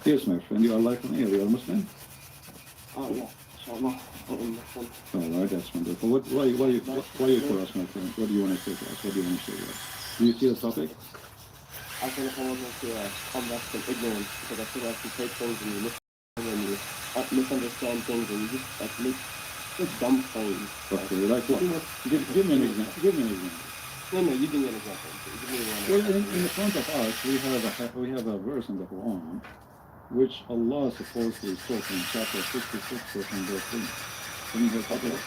Yes, my friend, you are like me. You are Muslim? Oh, yeah. Inshallah. I'm Muslim. All right, that's wonderful. Why you call us, my friend? What do you want to say to us? What do you want to say to us? Do you see the topic? I feel like I want to combat some ignorance because I feel like you take things and you misunderstand things and you just like make just dumb claims. Okay, like what? Give me an example. Give me an example. No, you give me an example. Give me one. Well, in front of us, we have a verse in the Quran, which Allah supposedly spoke in chapter 66, verse number 3. Can you hear that? Yes,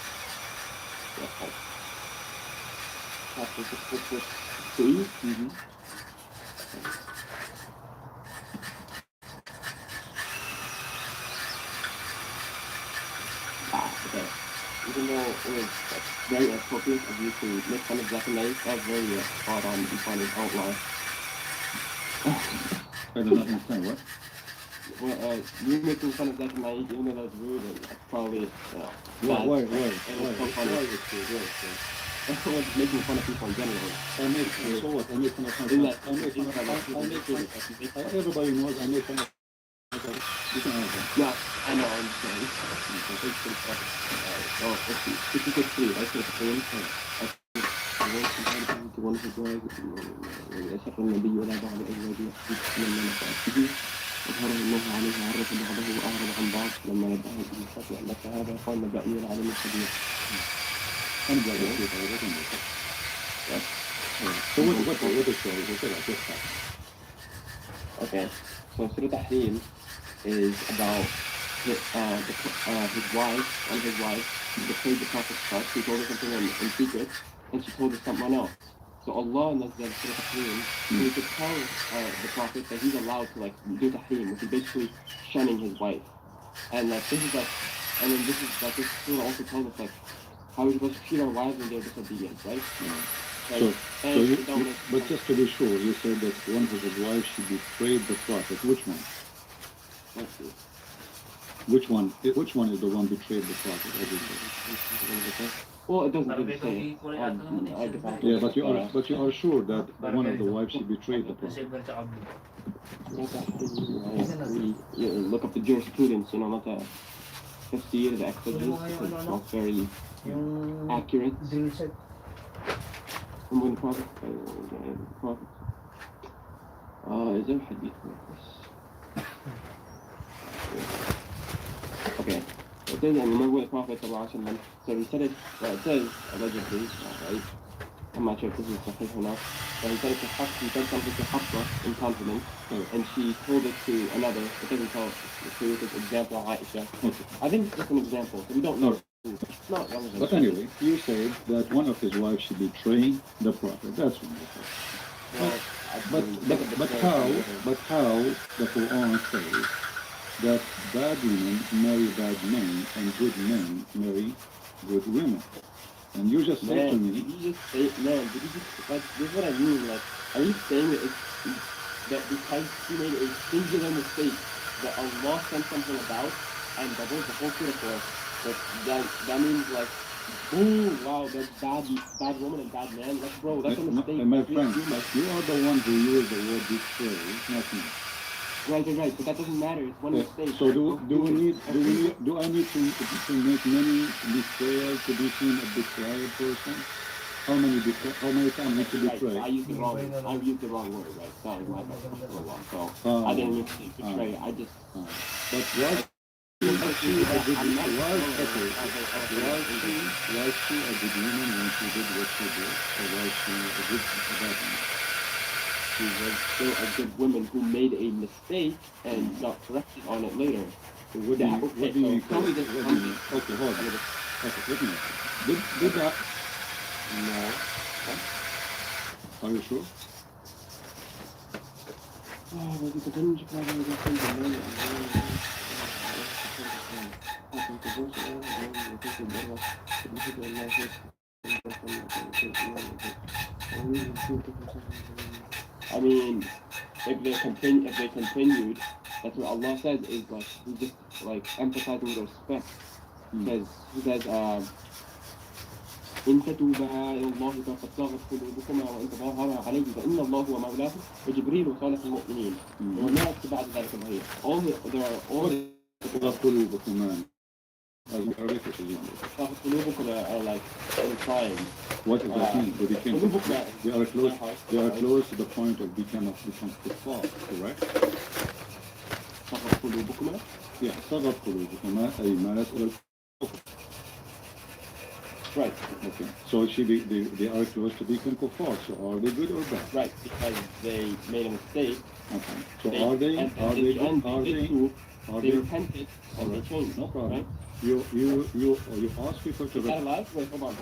chapter 66, verse 3. Mm-hmm. Okay. Even though it was very appropriate of you to make fun of black and white, that was very hard on and funny, I won't lie. I do not understand what? Well, you making fun of black and white, even though that's rude, and that's probably, bad. Why? And it's so funny. Why is it true? Everyone's making fun of people in general. I make so what? I make fun of everybody knows I make fun of you can answer. Yeah, I know, I'm saying. So, if you could see, I could explain. one of the boys, يشرف النبي ولا بعض أزواجه من نفسه وظهره الله عليه عرف بعضه وأعرض عن بعض لما نبهه بالفتوى لك هذا قال نبأني العالم الخبير. So what is story? Okay, so Surah Tahrim is about his wife betrayed the Prophet's trust. He told her something in secret, and she told her someone else. So Allah nazzal Surah Tahrim, he could tell the Prophet that he's allowed to do Tahrim, which is basically shunning his wife. And this is this surah also tells us how we're supposed to treat our wives when they're disobedient, right? But just to be sure, you said that one of his wives should betray the Prophet. Which one? Let's see. Which one is the one betrayed the Prophet? Well, it doesn't really say. Yeah, but you are sure that one of the wives should betrayed the Prophet. You look up the jurisprudence, not the tafsir, the exegesis. It's not very accurate. And when the Prophet, is there a hadith like this? Okay. So then, remember the Prophet so he said it, it says, allegedly, right? I'm not sure if this is sahih or not, but he said it to Hafsa, he said something to Hafsa in confidence, and she told it to another, it doesn't tell to this example, Aisha. I think it's just an example, so we don't know. It's not relevant. But anyway, you said that one of his wives should betray the Prophet. That's wonderful. Well, but how the Quran says that bad women marry bad men and good men marry good women? And you just said to me... Did you just say, this is what I mean, are you saying that because he made a singular mistake that Allah sent something about, and that was the whole surah for us, that means oh wow, there's bad woman and bad man. Bro, that's a mistake. My friend, you are the one who used the word betray, not me. Right. So that doesn't matter. It's one mistake. So do I need to make many betrayals to be seen a betrayed person? How many times need to betray? I used the wrong word, right? Sorry, my bad. So I didn't mean to betray. I just. But was she a good woman when she did what she did, or was she a bad woman? She was still a good woman who made a mistake and got corrected on it later. So what do you mean? Tell me this. Okay, hold on. Okay, let me ask you. Did that? No. Are you sure? I mean, if they continued, that's what Allah says is He's just emphasizing the respect. He says إن تتوبا إلى الله فقد صغت قلوبكما وإن تظاهرا عليه فإن الله هو مولاه وجبريل وصالح المؤمنين وما يأتي بعد ذلك ظهير. There are all قلوبكما as we are refugees. قلوبكما are like implying. What does that mean? They became they are close to the point of become kuffar, correct? صغت قلوبكما. Yeah, صغت قلوبكما أي مالت إلى الكفر. Right. Okay. So they are close to become kuffar. So are they good or bad? Right, because they made a mistake. Okay. So are they repented and they changed. No problem. Right? You ask people to. Is that alive? Wait, hold on.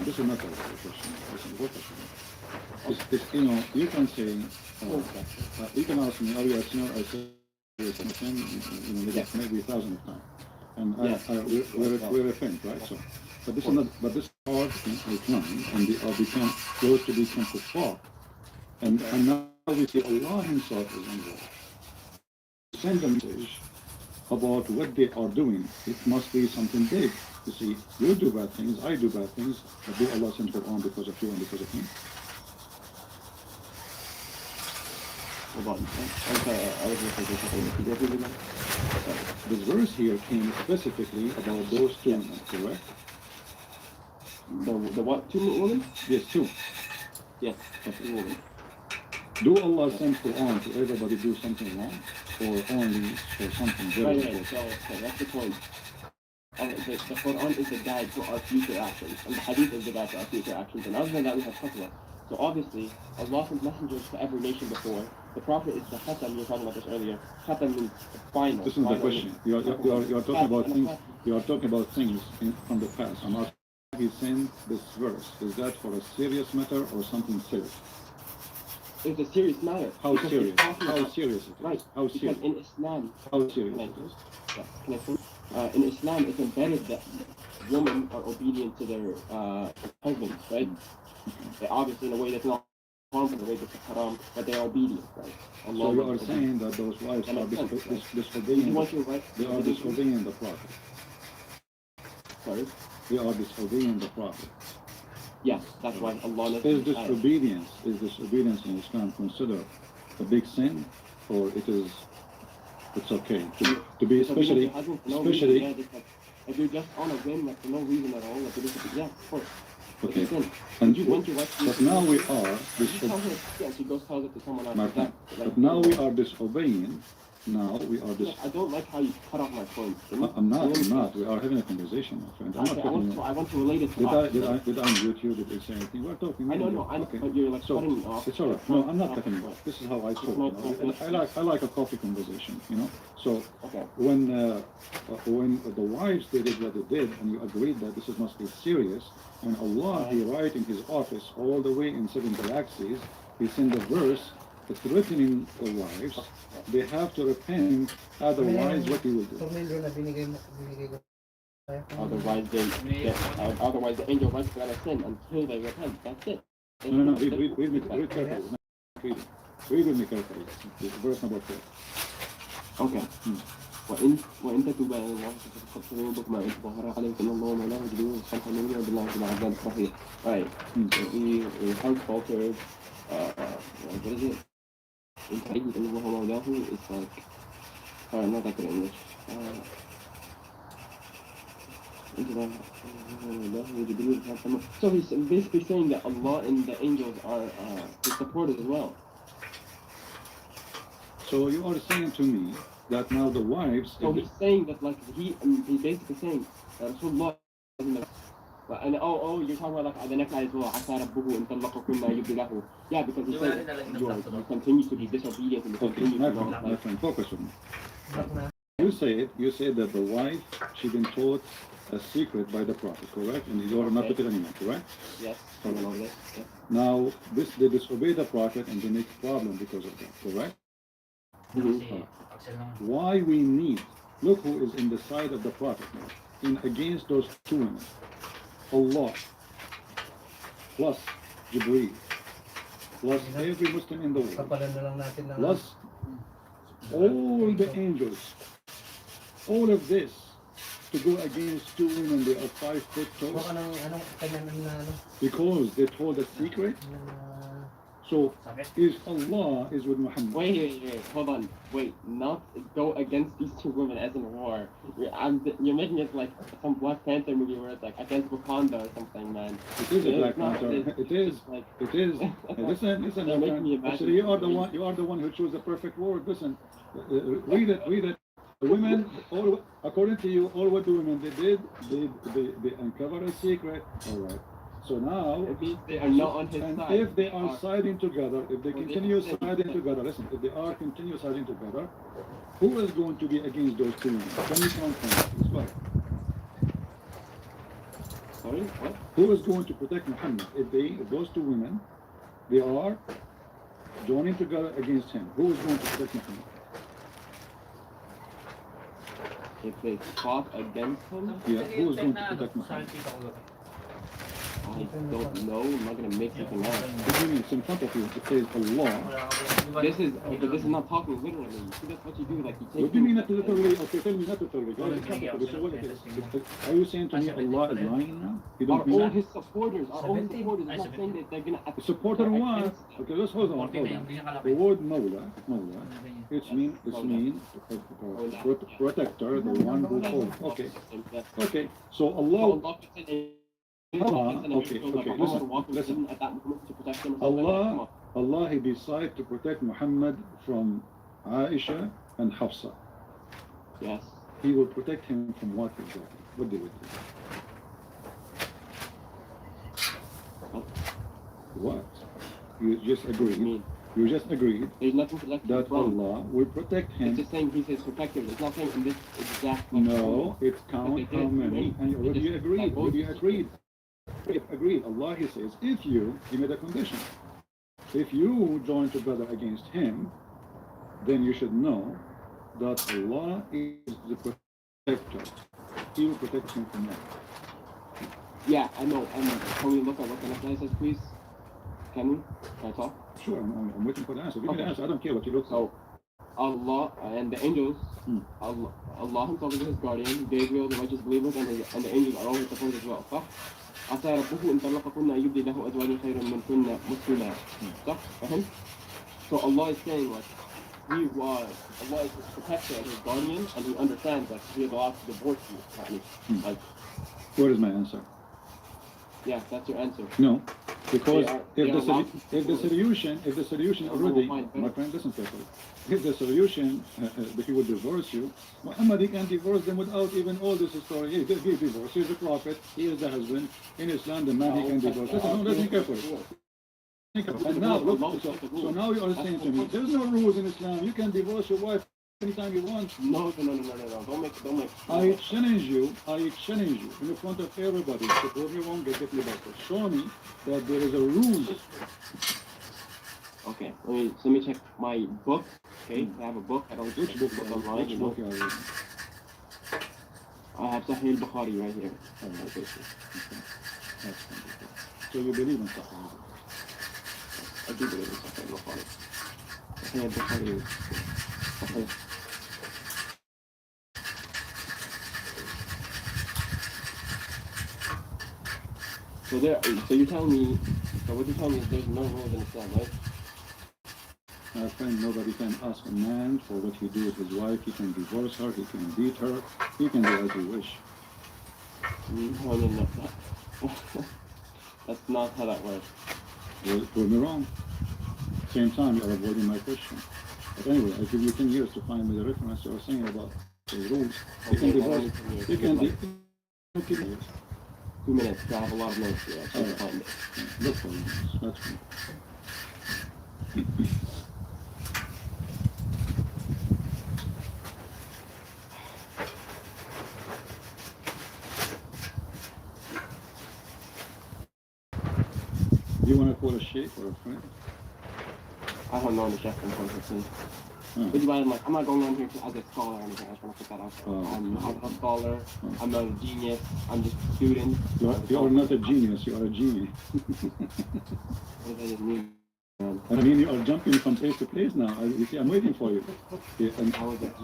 This is not a question. Listen, what question? It's, you can say, you can ask me, are you a sinner? I say, yes, maybe 1,000 of times. And we repent, right? So, but this is not. But this hard decline, and they are become close to become kuffar, and now we see Allah Himself is involved. Send a message about what they are doing. It must be something big. You see, you do bad things, I do bad things, but do Allah send Quran because of you and because of me? Hold on. I'm sorry, I was listening to This verse here came specifically about those two women, correct? The what? Two women? Yes, two. Yes, two women. Do Allah send Quran to everybody do something wrong? Or only for something very important? So that's the point. The Quran is the guide to our future actions, and the Hadith is the guide to our future actions, and other than that we have Fatwa. So obviously, Allah sent messengers to every nation before. The Prophet is the Khatam, you were talking about this earlier. Khatam means final. This is the question. You are talking about things. You are talking about things from the past. I'm asking, He sent this verse. Is that for a serious matter or something serious? It's a serious matter. How serious? How serious it is? Right. How serious? Because in Islam, How serious it is? Can I finish? In Islam, it's embedded that women are obedient to their husbands, right? Obviously, in a way that's not harmful, in a way that's haram, but they are obedient, right? So you are saying that those wives are disobeying. They are disobeying the Prophet. Sorry. They are disobeying the Prophet. Yes, that's why Allah. Is disobedience in Islam considered a big sin, or it's okay to be especially if you're just on a whim, like for no reason at all, like yeah, of course. Okay. And but now we are disobeying. Yeah, she goes tells it to someone else. But now we are disobeying. Now we are disobeying. I don't like how you cut off my phone. I'm not. We are having a conversation, my friend. I want to relate it to Did I mute you? Did I say anything? We're talking. I know. Okay. But you're like cutting me off. It's alright. No, I'm not cutting you off. This is how I talk. I like a coffee conversation. So when the wives did what they did, and you agreed that this must be serious, and Allah, He write in His office all the way in 7 galaxies, He sent a verse threatening the wives. They have to repent, otherwise what He will do? Otherwise the angel writes that I sin until they repent. That's it. No. Read carefully. Read with me carefully. Verse number 4. Okay. وإن تتوبا إلى الله فقد قلوبكما وإن تظاهرا عليه فإن الله مولاه وجبريل وصالح المؤمنين وبالله العذاب الصحيح. Right. We heart faltered. What is it? In Hadith, إن الله مولاه is like. I'm not that good in English. So he's basically saying that Allah and the angels are his supporters as well. So you are saying to me that now the wives. So he's saying that like he's basically saying that Rasulullah. And you're talking about like the next ayah as well. عسى ربه إن طلقكن يبدي له. Yeah, because he said you continue to be disobedient and continue to not. My friend, focus on me. You said that the wife she been taught a secret by the Prophet, correct? And you are not to tell anyone, correct? Yes. Now they disobey the Prophet and they make problem because of that, correct? Why we need, look who is in the side of the Prophet now, in against those two women, Allah, plus Jibreel, plus every Muslim in the world, plus all the angels, all of this, to go against two women? They are 5 foot tall. Kung anong kanya na ano. Because they told a secret. So is Allah is with Muhammad. Wait, hold on. Wait, not go against these two women as in war. You're making it like some Black Panther movie where it's like against Wakanda or something, man. It is a Black not- Panther. it's It is. like- It is. Listen, listen. You're my making me friend. imagine Actually, you are the one. You are the one who chose the perfect word. Listen, read it. Read it. The women, all according to you, all what the women they did, they uncovered a secret. All right. So now, It means they are not on his and side. if they are siding together, if they Well, continue they- siding together, listen, if they are continue siding together, who is going to be against those two women? Can you count from this? What? Sorry, what? Who is going to protect Muhammad? If those two women, they are joining together against him, who is going to protect Muhammad? If they fought against him, Yeah, who is going to protect Sa Muhammad? kita ko gabi. I don't know. I'm not gonna make something up. What do you mean? It's in front of you. It says Allah. Wala ako. This is okay. This is not talking literally. See, that's what you do. Like you take. What do you mean not literally? Okay, tell me not literally. Guys, it's not literally. So what it is? Are you saying to me Allah is lying now? You Are don't mean all that? his supporters? Are all his supporters? I'm not saying that they're gonna. Supporter what? against him. Okay, let's hold on. Hold on. The word Mawla, it's mean protector, the one who holds. Okay, okay. So Allah, Allah, He decided to protect Muhammad from Aisha and Hafsa. Yes. He will protect him from what exactly? What did he do? What? You just agreed. You just agreed There's nothing to like that Allah will protect It's him. just saying he's his protector. It's not saying in this exact. No, it's count they how did, many. right? And They already just- agreed. like both- Already agreed. Agreed. Allah, He says, if you made a condition, if you join together against him, then you should know that Allah is the protector. He will protect him from that. Yeah, I know. Can we look at what the next line says, please? Can we? Can I talk? Sure, I'm waiting for the answer. Give me the Okay. answer. I don't care what you look So, Allah and the angels, Hmm. Allah himself is his guardian, Gabriel, the righteous believers, and the angels are all his supporters as well, صح؟ عسى ربه إن طلقكن أن يبدي له أزواجا خيرا منكن مسلمات. صح؟ فهمت؟ So Allah is saying like, Allah is his protector and his guardian, and he understands that he is allowed to divorce you. Like, Where is my answer? yeah, that's your answer. No, because They if are the allowed to solution Allah already, will find better. my friend, listen carefully. If the solution that he would divorce you, Muhammad, he can divorce them without even all this story. He divorced. He's the prophet. He is the husband. In Islam, the man he can divorce. Listen carefully. And now, look, so now you are saying to me, there's no rules in Islam. You can divorce your wife anytime you want. No. Don't make. I challenge you in front of everybody. So prove me wrong, get me back. Show me that there is a rule. Okay, let me check my book. Okay, I have a book. I don't Which book? online. Which book are you reading? I have Sahih al-Bukhari right here. Oh, okay. That's wonderful. So you believe in Sahih? I do believe in Sahih al-Bukhari. Sahih al-Bukhari. Okay. So you're telling me, so what you're telling me is there's no rules in Islam, right? My friend, nobody can ask a man for what he do with his wife. He can divorce her, he can beat her, he can do as he wish. No. That's not how that works. Well, prove me wrong. Same time, you're avoiding my question. But anyway, I give you 10 years to find me the reference you were saying about the rules. You can Okay, divorce, you can like 2 minutes. I have a lot of notes here. I can't find it. look for them. That's fine. You want to call a sheikh or a friend? I don't know the chef unfortunately. Oh. But I'm like, I'm not going on here as a scholar or anything. I just want to put that out there. Oh. I'm not a scholar. I'm not a genius. I'm just a student. You are not a genius, you are a genie. What does that even mean? I mean, you are jumping from place to place now. You see, I'm waiting for you. Yeah, and,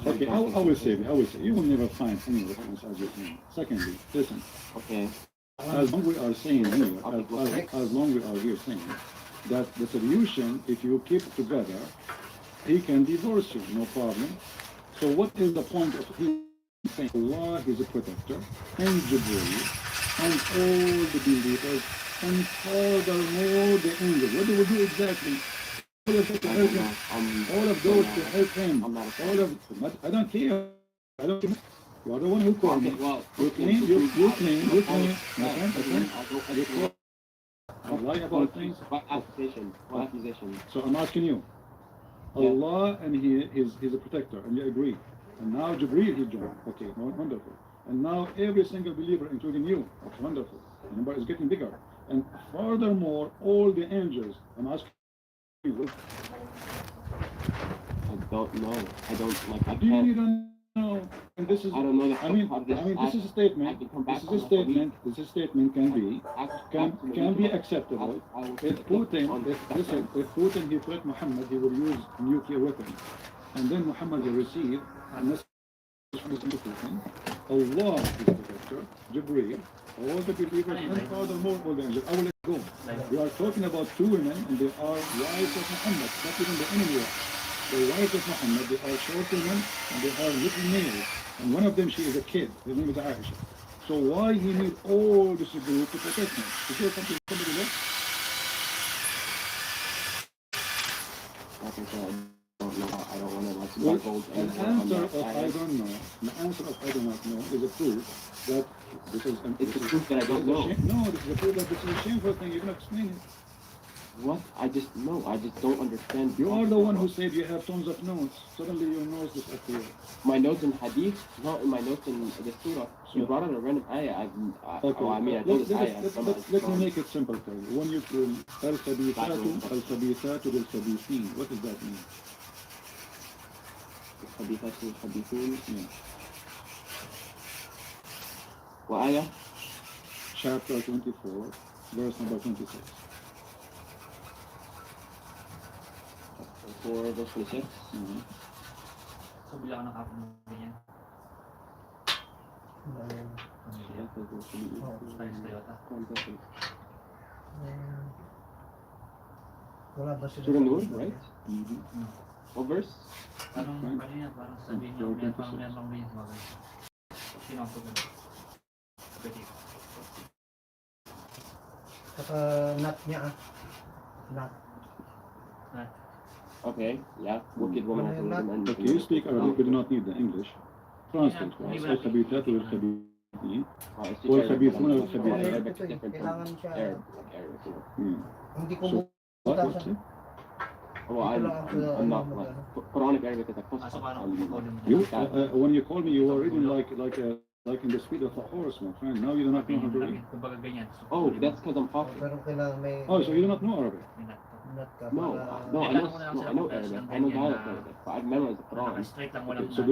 okay, I will save you. I will save you. You will never find any reference as you think. Secondly, listen. Okay. As long we are saying here, as long we are here saying that the solution, if you keep together, he can divorce you, no problem. So what is the point of him saying Allah is a protector and Jibreel and all the believers and furthermore the angels? What do we do exactly? All of those to help him. All of those to help him. All of I don't care. I don't care. You are the one who called me. You claim, my friend, you call. I lie about things. What accusation? What accusation? So I'm asking you. Allah and he's a protector, and you agree. And now Jibreel he joined. Okay, wonderful. And now every single believer, including you, that's wonderful. The number is getting bigger. And furthermore, all the angels. I'm asking you. I don't know. I don't like. I Do you can't. even know? And this is. I don't know the I mean, this is a statement. This is a statement. This is a statement can be acceptable. If Putin he threat Muhammad, he will use nuclear weapons, and then Muhammad will receive a message from Putin. Allah is the protector. Jibreel, all the believers, and furthermore all the angels. I will let go. We are talking about two women, and they are wives of Muhammad, not even the enemy. The wives of Muhammad, they are short women and they are little males. And one of them, she is a kid. Her name is Aisha. So why he need all this group to protect him? Is there something somebody left? Like I said, I don't know. I don't want to like Well, an answer of I don't know. The answer of I do not know is a proof that this is. It's a proof that I don't know. No, this is a proof that this is a shameful thing. You're gonna explain it. What? I just don't understand. You are the one who said you have tons of notes. Suddenly your notes disappear. My notes in hadith, not in my notes in the surah. You brought out a random ayah. Okay. I know this ayah. Let me make it simple for you. When you al-khabithatu lil-khabithin, what does that mean? الخبيثات للخبيثين. Yeah. What ayah? Chapter 24, verse number 26. 4 verse 26. So bilang ng kapag mo ganyan. Wala ba sila? Surah Nur, right? What verse? Parang kanina, parang sabihin niyo, parang meron din sa mga sinong ko. Pwede. Saka nut niya Nut. Okay, yeah. Wicked woman has a woman. Okay, you speak Arabic, we do not need the English. Translate for us. Al-khabithatu lil-khabithin. والخبيثون والخبيثات. Arabic is different from Kailangan siya. Arabic. Hindi ko So, what? Well, I'm not like Quranic Arabic is like So parang You, when you call me, you are reading like in the speed of a horse, my friend. Now you do not know how to read. kumbaga ganyan. Oh, that's because I'm talking. Pero kailangan may Oh, so you do not know Arabic? nut ka No, para- no, I know Arabic. I know dialect Arabic, but I've memorized the Quran. Straight lang Okay, walang so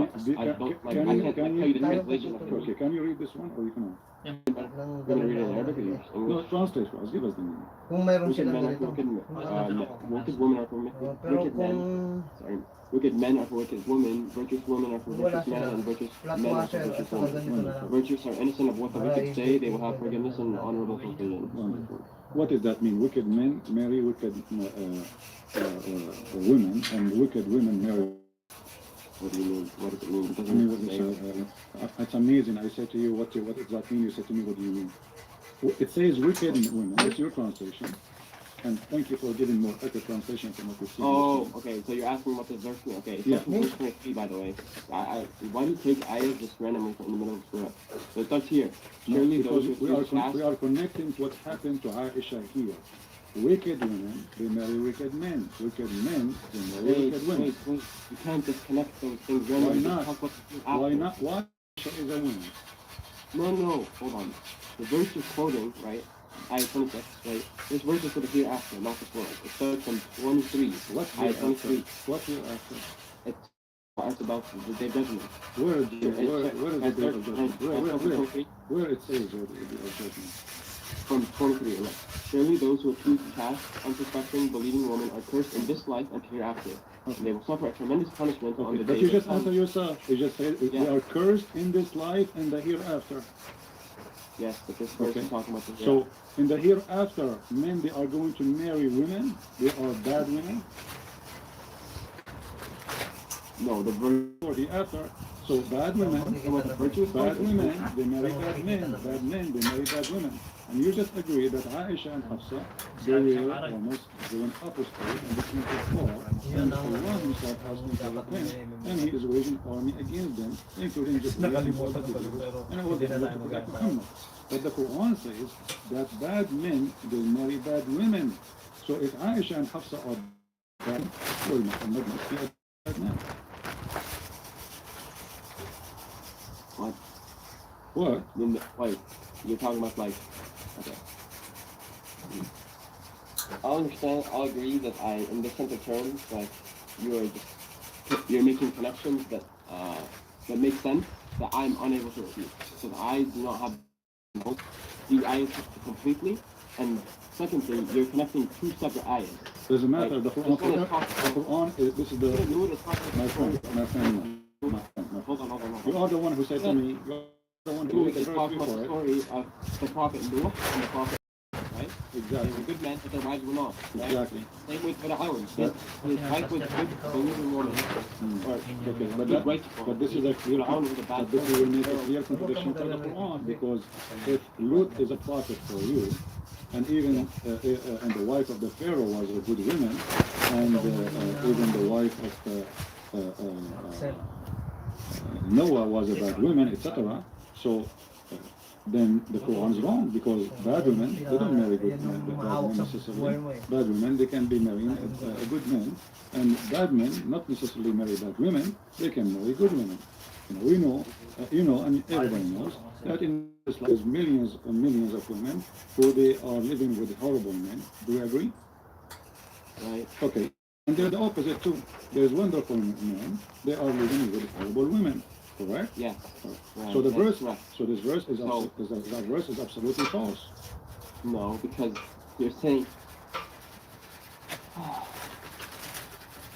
I don't like. I can't tell you the translation of it. Okay, can you read this one or you cannot? ng You're gonna read it in Arabic or No, English? translate for us. Give us the meaning. Kung mayroon Wicked silang men are ganito. for wicked women are for Pero wicked men. kung Sorry, wicked men are for wicked women. Virtuous women are for wala virtuous men, sila and virtuous flat men are washer for at virtuous saka women. ganito na lang. Virtuous are innocent of what the wicked say. They will have forgiveness and honorable fulfillment. Wonderful. What does that mean? Wicked men marry wicked women, and wicked women marry. What do you mean? What does it mean? It I mean, what doesn't say. it's amazing. I said to you, what does that mean? You said to me, what do you mean? It says wicked women. That's your translation. And thank you for giving more accurate translation from what you see. Oh, okay. So you're asking what the verse means. Okay, it starts Yeah. from verse 23, by the way. Why do you take ayahs just randomly from the middle of the surah? So it starts here. Surely Because those who we fast. are connecting what happened to Aisha here. Wicked women, they marry wicked men. Wicked men, they marry wicked women. Wait. You can't just connect those things Why randomly. not? Talk what you Why after. not? Why Aisha is a woman? No. Hold on. The verse you're quoting, right? Ayah 26, right? This verse is for the hereafter, not this world. It starts from 23. What Ayah here after? 23. What here after? It's about the day of judgment. Where is the day of judgment? Where it says the day of judgment? from 23. Look, surely those who accuse chaste, unsuspecting, believing women are cursed in this life and hereafter. And they will suffer a tremendous punishment on Okay, the but day you of just judgment. answer yourself. You just said we Yeah. are cursed in this life and the hereafter. Yes, but this verse Okay. is talking about the So hereafter. in the hereafter, men they are going to marry women. They are bad women. No, the verse. For the after, so bad women, What the virtuous bad person. women, they marry bad men. Bad men, they marry bad women. And you just agree that Aisha and Hafsa, they were almost doing opposite, and this means it's law. And Allah himself asked them to repent, and he is waging army against them, including Jibreel and all the people, and all the people to protect Muhammad. But the Quran says that bad men, they marry bad women. So if Aisha and Hafsa are bad, well, Muhammad must be a bad man. What? What? Wait, you're talking about like, okay. I'll understand, I'll agree that in this sense of terms, like, you're making connections that make sense that I'm unable to refute. So I do not have these ayahs completely, and secondly, you're connecting two separate ayahs. Doesn't matter. Like, The Quran is, this is the, my friend. Hold on. You are the one who said to me, you're the one who Nuh read the is verse talking about the before it. story of the prophet Nuh and the prophet, right? They Exactly. were good men, but their wives were not. Right? Exactly. Same with Fir'aun. But- His wife was a good believing woman. Or Okay, but, good righteous woman. but this is a clear, Fir'aun was a bad but this person. will make a clear contradiction for the Quran, because if Lut is a prophet for you, and even and the wife of the Pharaoh was a good woman, and even the wife of Noah was a bad woman, etc. So then the Quran is wrong, because bad women, they don't marry good men, bad men necessarily. Bad women, they can be marrying a good man, and bad men not necessarily marry bad women, they can marry good women. We know, and everybody knows that in this life there's millions and millions of women who they are living with horrible men. Do you agree? Right. Okay. And they're the opposite too. There's wonderful men, they are living with horrible women. Correct? Yes. Right. So the That's verse, correct. so this verse is, that verse is absolutely false. No, because you're saying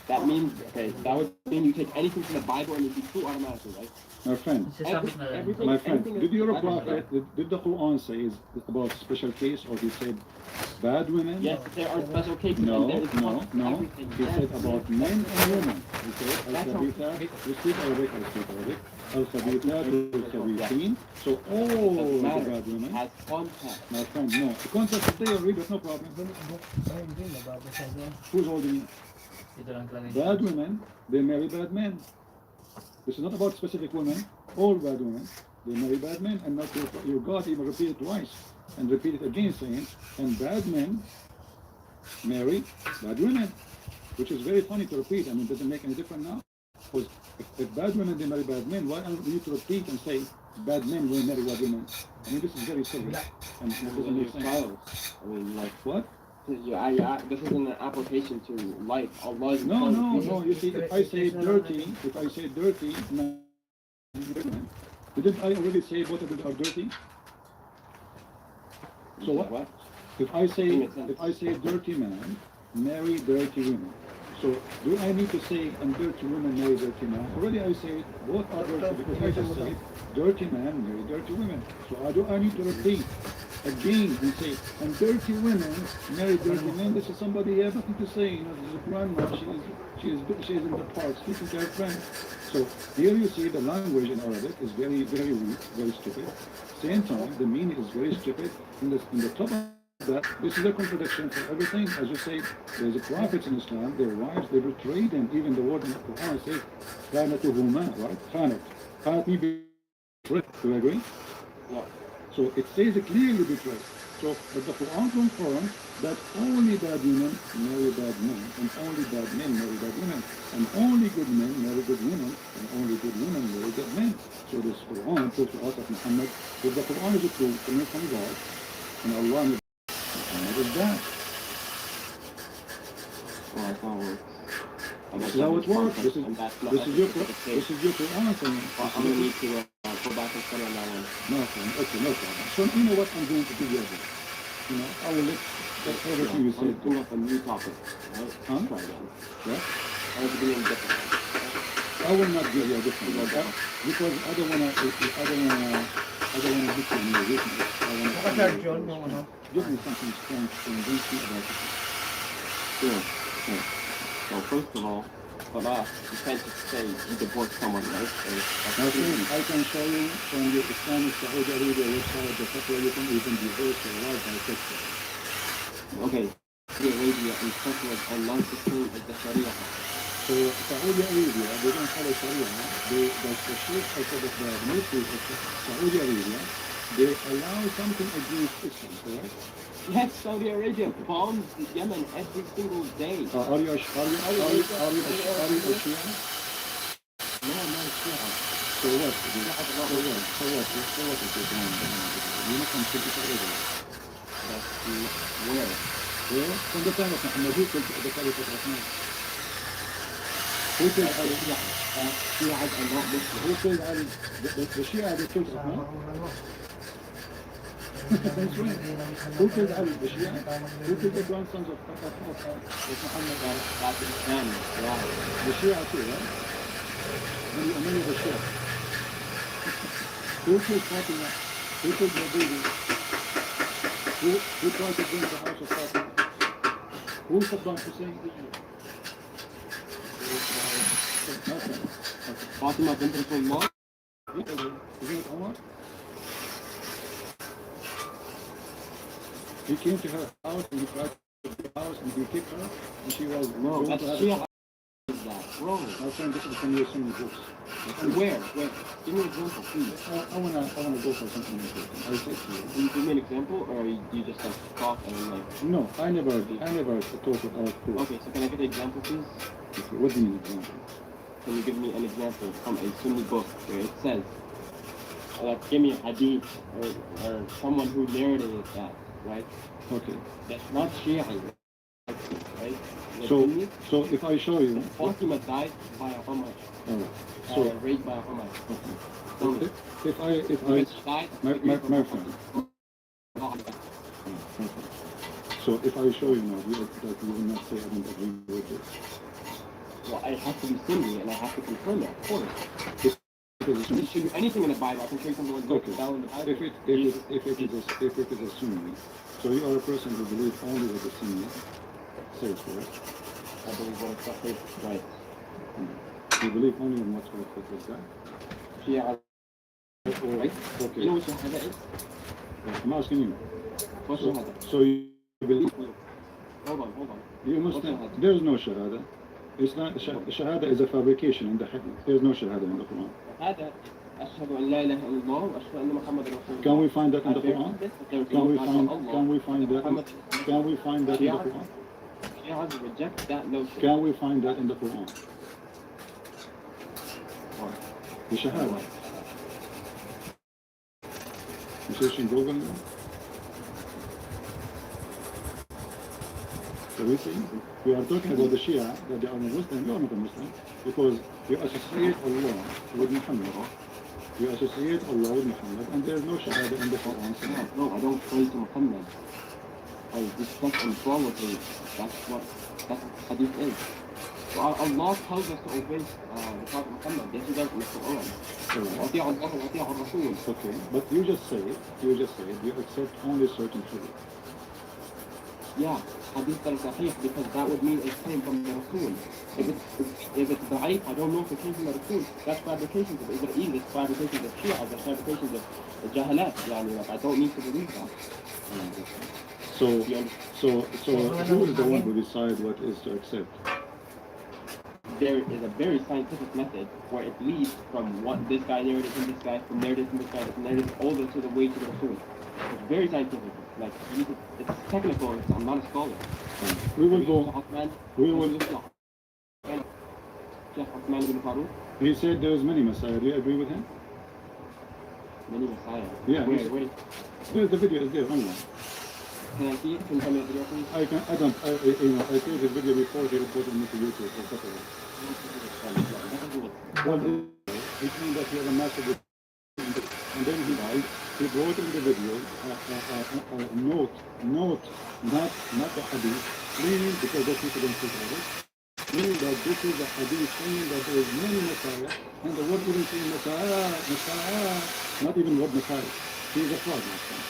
that means, okay, that would mean you take anything from the Bible and it'd be true automatically, right? My friend, Everything, my friend, everything did your is Bible, prophet, did the Quran say is about special case, or he said bad women? Yes, there are special cases. No, and there is no. everything. He Yes, said about men and women. He said That's al-khabithat, you speak Arabic, al-khabithat, al-khabithin. So It all doesn't the matter. bad women. Has context. My friend, no. The concept is there, read it, no problem. Who's holding it? Bad women, they marry bad men. This is not about specific women. All bad women, they marry bad men, and not your God even repeat it twice and repeat it again, saying, and bad men marry bad women, which is very funny to repeat. I mean, it doesn't make any difference now. Because if bad women they marry bad men, why don't you to repeat and say bad men will marry bad women? I mean, this is very silly, and it doesn't make sense. I mean, like, What? this is an application to life. Allah is No. You see, if I say dirty, didn't I already say both of them are dirty? So what? If I say dirty man, marry dirty women. So do I need to say and dirty women marry dirty man? Already I say both are dirty, because I just said dirty man marry dirty women. So do I need to repeat again and say and dirty women marry dirty men? This is somebody has nothing to say. This is a grandma. She is in the park speaking to her friend. So here you see the language in Arabic is very, very weak, very stupid. Same time, the meaning is very stupid. In the top of that, this is a contradiction for everything. As you say, there's a prophets in Islam, their wives, they betray them. Even the word in the Quran says, "Khanatuhuma," right? Khanat me betrayed. Do you agree? Yeah. So it says it clearly betrayed. So, but the Quran confirms that only bad women marry bad men, and only bad men marry bad women, and only good men marry good women, and only good women marry good men. So this Quran proves to us that Muhammad, if the Quran is a truth coming from God, and Allah is that. Well, that's how it works. This is how it works. This is your Quran saying. I'm going to need to go back and study on that one. No problem. Okay, no problem. So you know what I'm going to give you a bit. you know, I will let everything you I'm said. bring up a new topic. Right? Huh? Try again. Yeah? I was being different. I will not give you a different one, because I don't wanna hit you in your weakness. I wanna Naka-charge yun, yung ano. give me something strong to convince me about it. Sure. Sure. So first of all, for us, you can't just say you divorce someone, right? My friend, I can show you from the Islamic Saudi Arabia website the fatwa you can even divorce your wife by text. Okay. Saudi Arabia and fatwas are not the same as the Sharia. So Saudi Arabia, they don't follow Sharia. The Sheikh, I said that the military of Saudi Arabia, they allow something against Islam, correct? Yes, Saudi Arabia bombs Yemen every single day. Are you a Shia? No, I'm not sure. So what? So what is it? You're not from Saudi Arabia. That's where? Well, from the time of Muhammad, who killed the Caliph of Osman? Who killed Ali? Shias are not Muslim. Who killed Ali? The Shia, they killed Sa Osman? ano. Who killed Ali? The Shia? Who killed the grandsons of Muhammad? That's Islam. Yeah. The Shia too, right? Many of the Shia. Who killed Fatima? Who killed the baby? Who tried to bring the house of Fatima? Who Saddam Hussein? Okay. Fatima bint Rasulullah. Isn't it Omar? He came to her house and he tried to the house and he kicked her and she was No, going that's to have Shia. Is that, bro? My friend, this is from your Sunni books. Where? Give me an example, please. I wanna go for something important. I said to you. Can you give me an example, or you just like talk and like? No, I never talk without proof. Okay, so can I get an example, please? Okay, what do you mean example? Can you give me an example from a Sunni book where it says, like, give me a hadith or someone who narrated that, right? Okay. That's not Shia, right? Like, So Sunni, if I show you, Fatima died by a Umar, alright. So raped by a Umar. okay. If I She died, my friend. So if I show you now that you will not say I don't agree with this. well, I have to be Sunni and I have to confirm it, of course. Because You can show you anything in the Bible. I can show you something like okay. down in the Bible. If it is a Sunni, so you are a person who believes only what the Sunni says, correct? I believe what it's says, right? You believe only in what's right with this guy? Shia, right? Okay. You know what Shahada is? I'm asking you. What's Shahada? So you believe Hold on. you must there is no shahada. It's not shahada is a fabrication in the hadith. There is no shahada in the Quran. هذا أشهد أن لا إله إلا الله وأشهد أن محمد رسول الله. Can we find that in the I bear Quran? witness that there is Can no we God find but Allah. can we find that Muhammad- can we find that in the Quran? Shias reject that notion. Can we find that in the Quran? The shahada. You search in Google now? So we are talking about the Shia, that they are not Muslim. You are not a Muslim because you associate Allah with Muhammad. You associate Allah with Muhammad, and there is no Shahada in the Quran. No, I don't pray to Muhammad. I respect and follow him. That's what hadith is. So Allah tells us to obey the Prophet Muhammad. This is in the Quran. وأطيعوا الله وأطيعوا الرسول. Okay, but you just say you accept only certain hadith. Yeah, hadith that is sahih, because that would mean it came from the Rasul. If it's da'if, I don't know if it came from the Rasul. That's fabrications of Israel, it's fabrications of Shia, that's fabrications of Jahalat. Like, I don't need to believe that. So who is the one who decides what is to accept? There is a very scientific method where it leads from what this guy narrated from this guy, from narrative from this guy, from narrative all the to the way to the Rasul. It's very scientific. Like, it's technical. I'm not a scholar. We will go. We will. He said there is many Messiah. Do you agree with him? Many Messiah. Yeah. Where? The video is there online. Can I see it? Can you tell me the video, please? I created this video before he reported me to YouTube for Saturday. Well, it means that he has a massive and then he brought in the video note, not the hadith, meaning because those people don't speak Arabic, meaning that this is a hadith saying that there is many Messiah, and the word even saying Messiah, not even word Messiah. He is a fraud, my friend.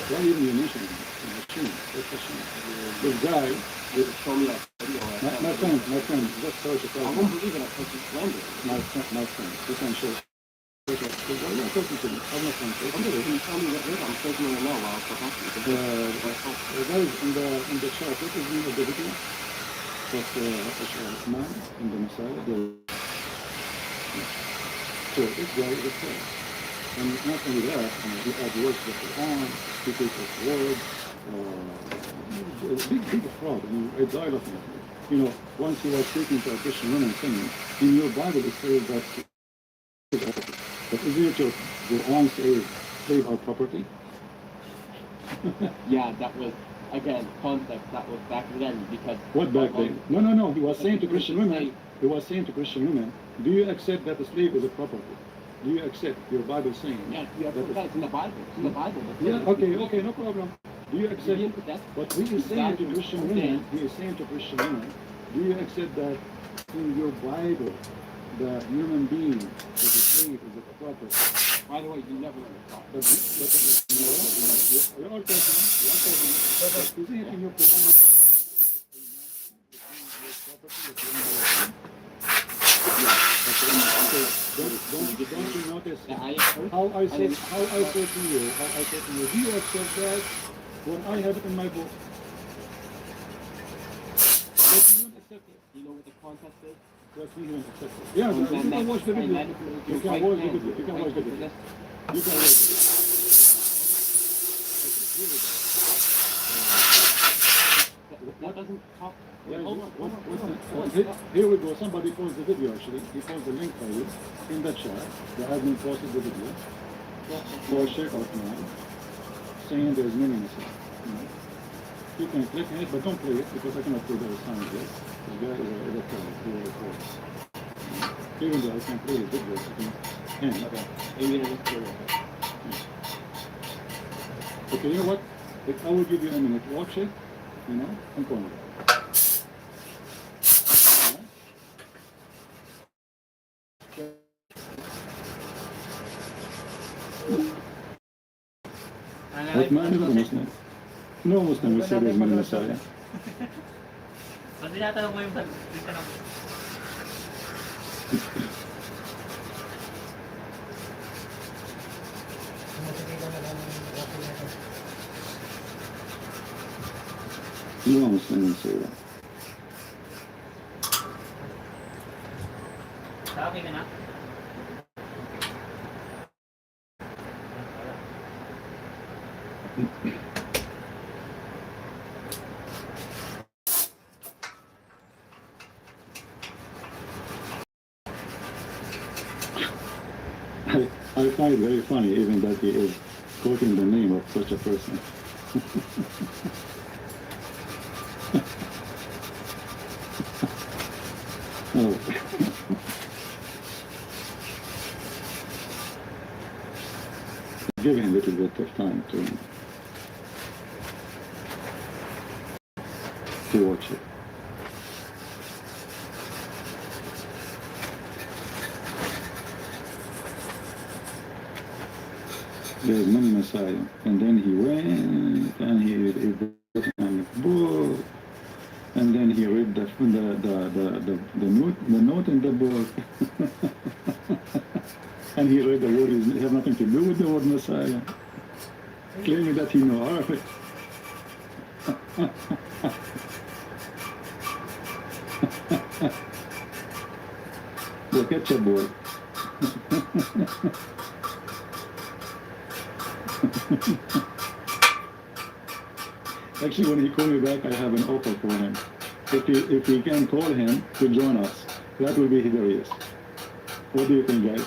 Why even you mentioning him? It's a shame. This guy, Show me that video. my friend, just search it I out. won't believe it at first slander. My friend, you can show. Why are you talking to me? I'm not trying to. Okay, can you tell me what it is? I'm searching it now while I'm talking to you. Guys, in the chat, what is the name of the video? That man in the Messiah. So this guy is a fraud. And not only that, he adds words to the Quran, he takes his words, big fraud. I mean, I die laughing at him. You know, once he was speaking to a Christian woman saying, in your Bible it says that, but isn't it your Quran says slave are property? Yeah, that was, again, context, that was back then, because... What back then? No, he was saying to Christian women, do you accept that a slave is a property? Do you accept your Bible saying? Yeah, it's in the Bible. It's in the Bible. Yeah, okay, no problem. Do you accept? But he is saying to Christian women, do you accept that in your Bible, the human being is a slave, is a property? By the way, you never understand. But you're all talking. But isn't it in your Quran? Don't you notice how I said to you, do you accept that when I have it in my book? But you don't accept it. You know what the context is? Yes, we don't accept it. Yeah, you can watch the video. You can watch the video. You can watch the video. You can watch the video. That doesn't talk. Here we go. Somebody posted the video actually. He posted the link for you in the chat. The admin posted the video. For check out now. Saying there's many messages. You can click on it, but don't play it because I cannot play the sound yet. The guy is a pro. Even though I can play the video, I can. Okay, you know what? If I will give you a minute, watch it, and go on. What man is a Muslim? No Muslim will say there's many Messiah. Pag tinatanong mo yung tanong, No Muslim will say that. sa akin na. I find it very funny even that he is quoting the name of such a person. Oh. Give him a little bit of time to watch it. There's many Messiah, and then he went and he read the book, and then he read the note in the book, and he read the word it has nothing to do with the word Messiah, claiming that he knows Arabic. The ketchup boy. Actually, when he called me back, I have an offer for him. If we can call him to join us, that will be hilarious. What do you think, guys?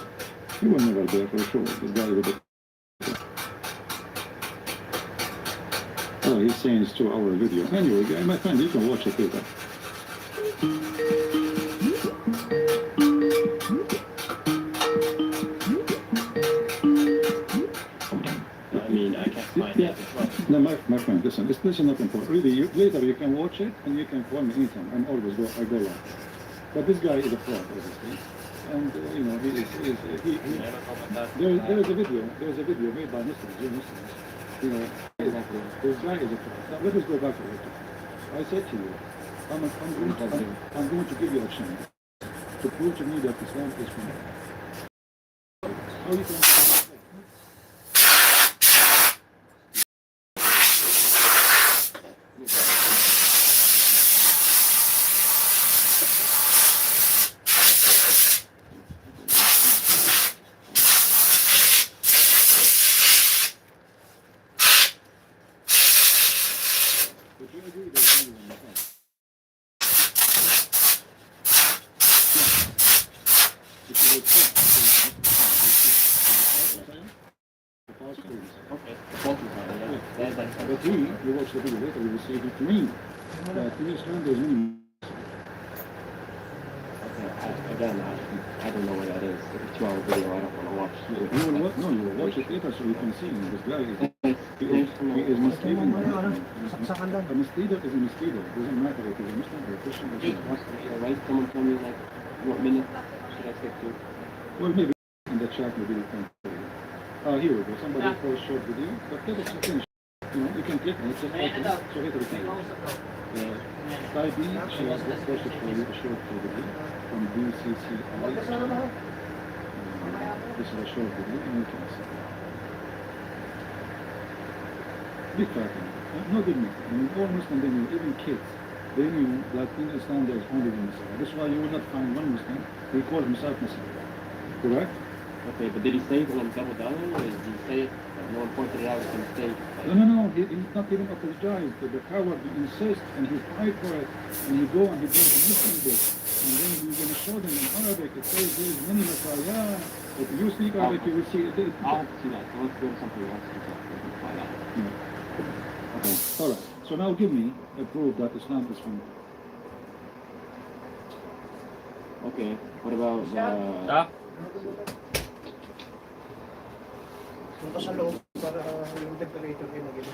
He was never there for sure. The guy with the... Oh, he's saying it's 2-hour video. Anyway, guy, my friend, you can watch it later. my friend, listen, this is not important. Really, later you can watch it and you can call me anytime. I go live. But this guy is a fraud, obviously. And, you know, there is a video made by Muslims, you know, this guy is a fraud. Now, let us go back a little. I said to you, I'm going to give you a chance to prove to me that Islam is from God. How you can But you agree that it's only one Islam. Okay. The false Messiah, yeah. But you watch the video later, you will see it green. That in Islam there's many. Okay, I don't know what that is. If it's 2-hour video, I don't want to watch. You will watch it later so you can see. This guy is misleading. A misleader is a misleader. It doesn't matter if he's a Muslim or a Christian or something. Right? Someone told me, like, what minute should I stick to? Well, maybe in the chat, maybe you can tell you. Here we go. Somebody posts short video. But that is finish. You know, you can click on it. Just open it. So later you can watch. Type in, she has posted for you a short video from BCCI. This is a short video, and you can see. Big fighting. No dignity. I mean, all Muslims, they knew, even kids, they knew that in Islam there is only one Messiah. That's why you will not find one Muslim who calls himself Messiah. Correct? Okay, but did he say it and then double down, or did he say it? No one pointed it out as a mistake. No. He's not even apologized. The coward, he insists and he fight for it, and he go and he brings a Muslim book, and then he's going to show them in Arabic. It says there is many Messiah. If you speak Arabic, you will see it. I'll have to see that. So let's go to something else to find out. Yeah. Okay. All right. So now give me a proof that Islam is from. Okay. What about Punta sa loob para yung temperature ay maging.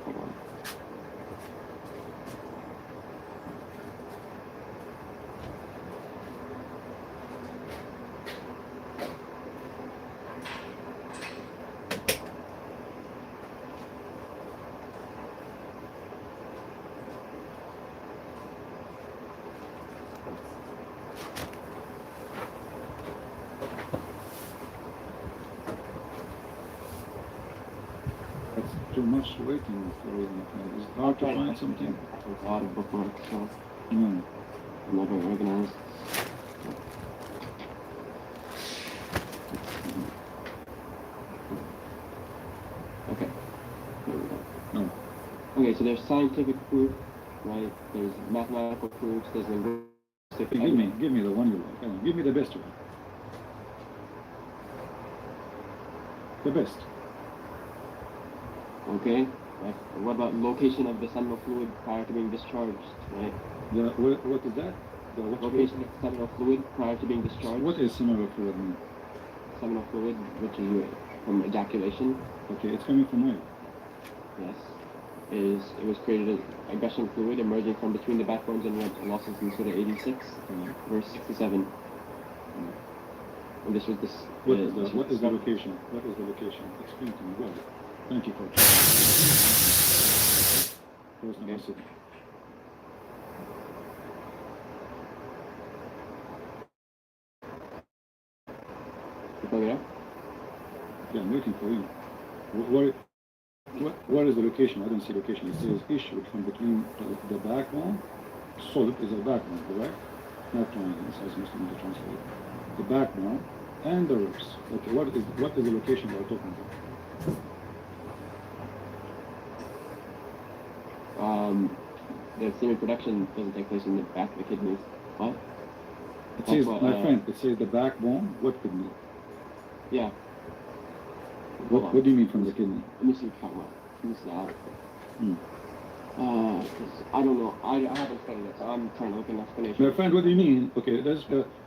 Hold on. Too much waiting for reading. It's hard to find something. There's a lot of bookmarks, so No. I'm not very organized. Okay. Here we go. No. Okay, so there's scientific proof, right? There's mathematical proofs, there's linguistic. Give me the one you like. Come on, give me the best one. The best. Okay. Like, what about location of the seminal fluid prior to being discharged, right? What is that? Location of seminal fluid prior to being discharged. What is seminal fluid mean? Seminal fluid, which is from ejaculation. Okay, it's coming from where? Yes. It was created as gushing fluid emerging from between the backbones and red losses in Surah 86, verse 67. And this was this. What is the location? What is the location? Explain to me. Well, thank you for Okay. You coming up? Yeah, I'm waiting for you. Where is the location? I don't see location. It says issued from between the backbone. Solid is a backbone, correct? Not triangle, as Muslim to translate. The backbone and the ribs. Okay, what is the location we're talking about? The semen production doesn't take place in the back of the kidneys. What? It says, my friend, it says the backbone. What kidney? Yeah. What do you mean from the kidney? Let me see what you're talking about. Let me see the article. Hmm. 'Cause I don't know. I haven't studied it, so I'm trying to look an explanation. My friend, what do you mean? Okay,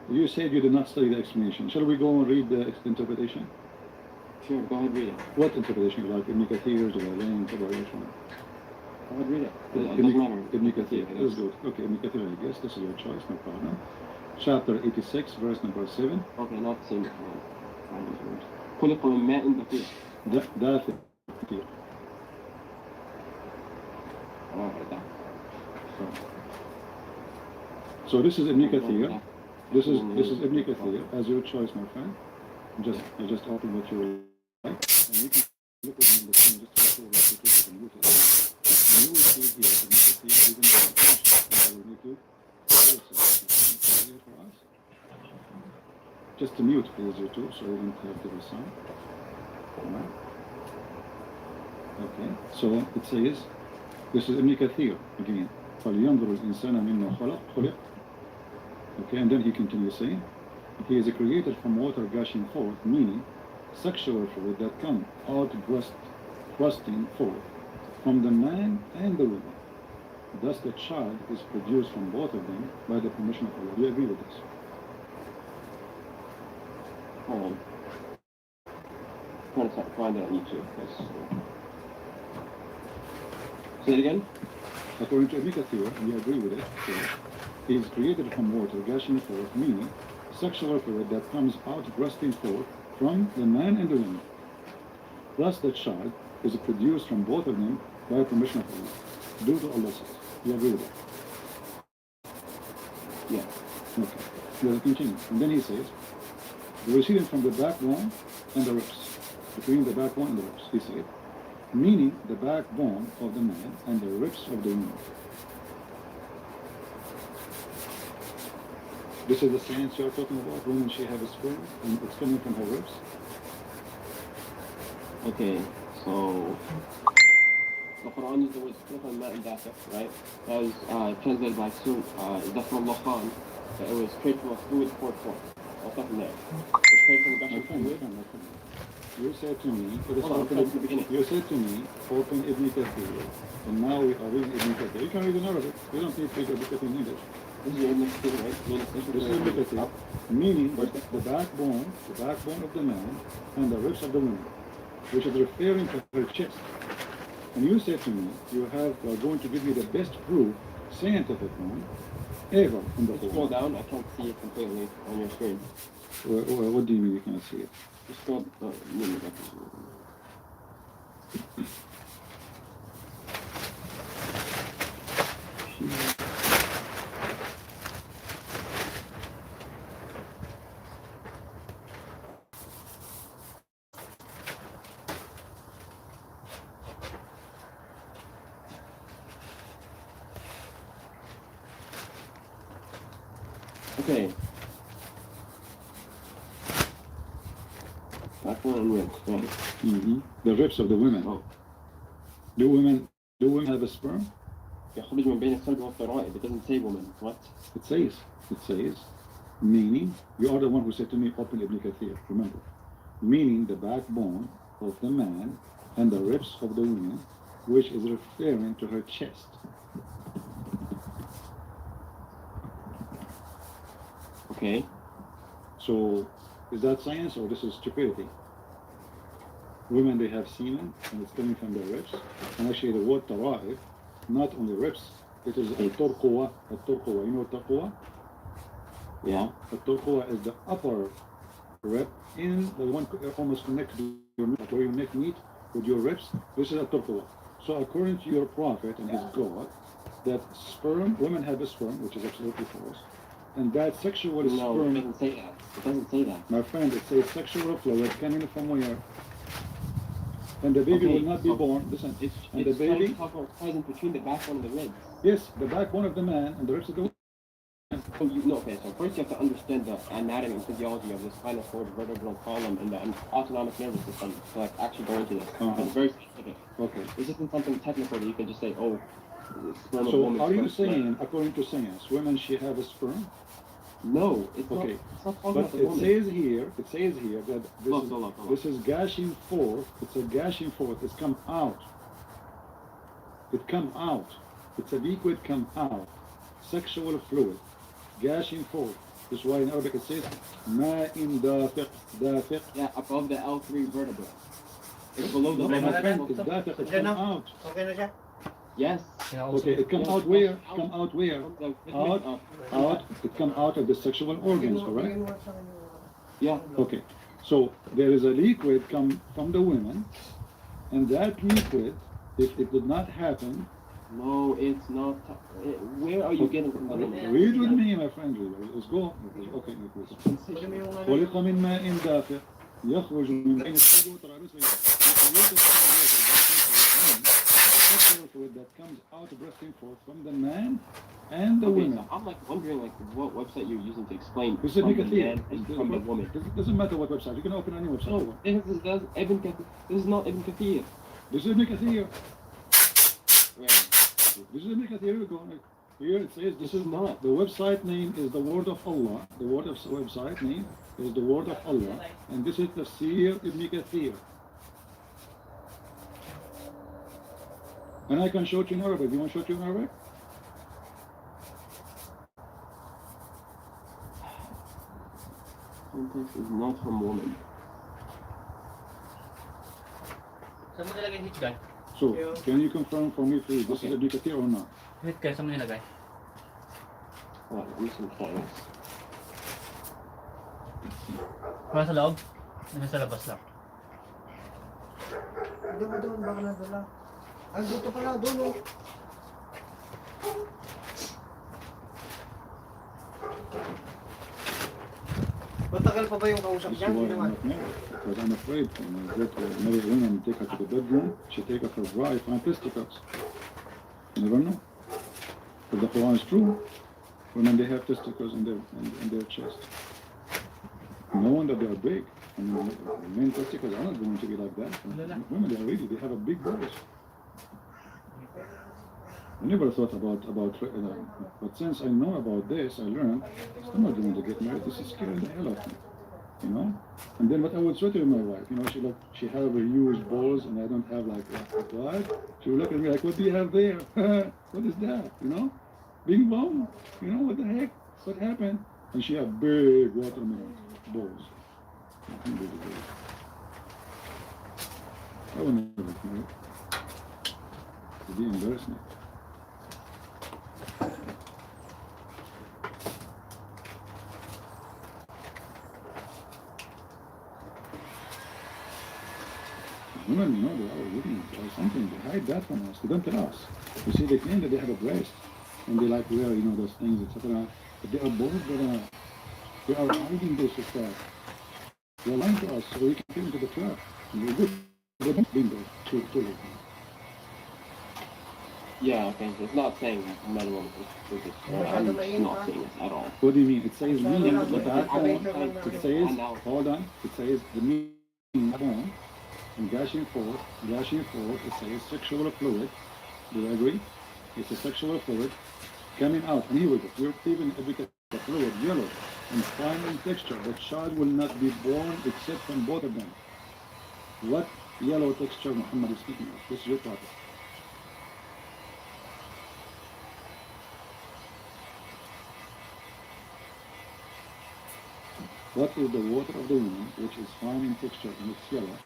you said you did not study the explanation. Shall we go and read the interpretation? Sure, go ahead, read it. What interpretation? Like Ibn Kathir, Jalalain, Tabari, which one? Go ahead, read it. It doesn't matter. Ibn Kathir. I That's guess. good. Okay, Ibn Kathir, I guess. This is your choice, no problem. Chapter 86, verse number 7. Okay, not the same. خلق من ماء دافق. دافئ كثير. So this is Ibn Kathir. This is Ibn Kathir as your choice, my friend. I just open what you like, and you can look at the screen just to make sure that it is muted. And you will see here Ibn Kathir even the definition. And we need to for us. Just to mute, please, you two, so we don't have the sound. Alright. Okay, so it says, this is Ibn Kathir again. فَلْيَنْظُرُ الْإِنسَانَ مِمَّا خُلِقَ. Okay, and then he continues saying, he is created from water gushing forth, meaning sexual fluid that come out thrusting forth from the man and the woman. Thus the child is produced from both of them by the permission of Allah. Do you agree with this? Hold on. I'm trying to find that on YouTube. Say it again? According to Ibn Kathir, we agree with it. So, he is created from water gushing forth, meaning sexual fluid that comes out bursting forth from the man and the woman. Thus the child is produced from both of them by permission of Allah, due to Allah's will. You agree with that? Yeah. Okay. Let's continue. And then he says, proceeding from the backbone and the ribs, between the backbone and the ribs, he said, meaning the backbone of the man and the ribs of the woman. This is the science you are talking about, women she have a sperm and it's coming from her ribs. Okay, so the Quran uses the word خلق من ماء دافق, right? That was translated by Zafrullah Khan, that it was created from a fluid poured forth. I'll stop from there. It's created from a gushing fluid. You said to me, you said to me, open Ibn Kathir, and now we are reading Ibn Kathir. You can read in Arabic. You don't need to read Ibn Kathir in English. This is Ibn Kathir, right? This is Ibn Kathir, meaning the backbone of the man and the ribs of the woman, which is referring to her chest. And you said to me, you are going to give me the best proof, scientific one, ever in the Scroll down, I can't see it completely on your screen. What do you mean you can't see it? Just scroll, okay. Backbone and ribs, right? Mm-hmm. The ribs of the women. Oh. Do women have a sperm? يخرج من بين الصلب والترائب. It doesn't say woman. What? It says, meaning, you are the one who said to me, open Ibn Kathir, remember. Meaning the backbone of the man and the ribs of the woman, which is referring to her chest. Okay. So, is that science or this is stupidity? Women, they have semen, and it's coming from their ribs. And actually the word tara'ib, not on the ribs, it is al-turquwa. Al-turquwa, you know al-turquwa? Yeah. Al-turquwa is the upper rib in the one almost connected to your neck, where your neck meet with your ribs. This is al-turquwa. So according to your prophet and his God, that sperm, women have a sperm, which is absolutely false. And that sexual sperm... No, it doesn't say that. It doesn't say that. My friend, it says sexual fluid coming from where? And the baby will not be born. Listen, and the baby... It's talking about present between the backbone and the ribs. Yes, the backbone of the man and the ribs of the woman. Okay, so first you have to understand the anatomy and physiology of the spinal cord, vertebral column, and the autonomic nervous system to like actually go into this. It's very specific. Okay. This isn't something technical that you can just say, oh, sperm of a So woman. are you saying, according to science, women she have a sperm? No, it's okay. Not talking but about the it woman. says here that Look. this is gashing forth. It's a gashing forth. It's come out. It come out. It's a liquid come out. Sexual fluid. Gashing forth. That's why in Arabic it says ما إن دافق دافق. Yeah, above the L3 vertebra. It's below the No, my vertebra. friend, it's دافق. It Okay come na? out. Okay na siya? Yes. Okay, it come Yes, out where? out. Come out where? From the Out, out. It come out of the sexual organs, correct? Bigyan mo sa kanya. Yeah. Okay, so there is a liquid come from the women, and that liquid, if it did not happen, No, it's not. Where are you getting from the woman? read with me, my friend. Let's go. Okay, let's go. Bigyan mo yung ano. خلق من ماء دافق يخرج من بين الصلب والترابيس. The sexual fluid that comes out bursting forth from the man and the Okay, woman. so I'm like wondering like what website you're using to explain This is from the Nicothea. man and from the woman. It doesn't matter what website. You can open any website. No, this is not Ibn Kathir. This is Nicothea. Where? This is Nicothea. Here we go. Here it says this It's is not. the website name is the word of Allah. The word of website name is the word of Allah, and this is Tafsir Ibn Kathir. And I can show it to you in Arabic. You want to show it to you in Arabic? Context is not from woman. Saan mo nilagay yung hit guy? So, can you confirm for me, please, this is Okay. Ibn Kathir or not? Hit guy, saan mo nilagay? Recent times. Wala sa loob? Hindi sa labas lang. Doon, baka nadala. Ang dito pala, doon oh. Matagal pa ba yung kausap This is niya? why Hindi I'm naman. not married. Because I'm afraid when I get marry a woman and take her to the bedroom, she take her for a drive, find testicles. You never know. If the Quran is true, women they have testicles in their chest. No wonder they are big. I mean, men testicles are not going to be like that. Women they are really they have a big voice. I never thought about but since I know about this, I learned I'm not going to get married. This is scaring the hell out of me, you know. And then what I would say to my wife, you know, she have a huge balls and I don't have like what? She would look at me like, what do you have there? What is that? You know, bing bong. You know what the heck? What happened? And she have big watermelon balls. I would never get married. It'd be embarrassing. Women, you know, they are looking or something. They hide that from us. They don't tell us. You see, they claim that they have a breast and they like wear, you know, those things, etc. But they are both, they are hiding this stuff. They are lying to us, so we can fit into the trap. And we're good. They don't bingo. Too late. Yeah, okay, so it's not saying men and women is I'm just not saying this at all. What do you mean? It says meaning, but that I- it says, hold on, it says the meaning form, and gushing forth, it says sexual fluid. Do you agree? It's a sexual fluid coming out. And here we go. We're even because the fluid yellow and fine in texture. The child will not be born except from both of them. What yellow texture Muhammad is speaking of? This is your prophet. What is the water of the woman, which is fine in texture and it's yellow?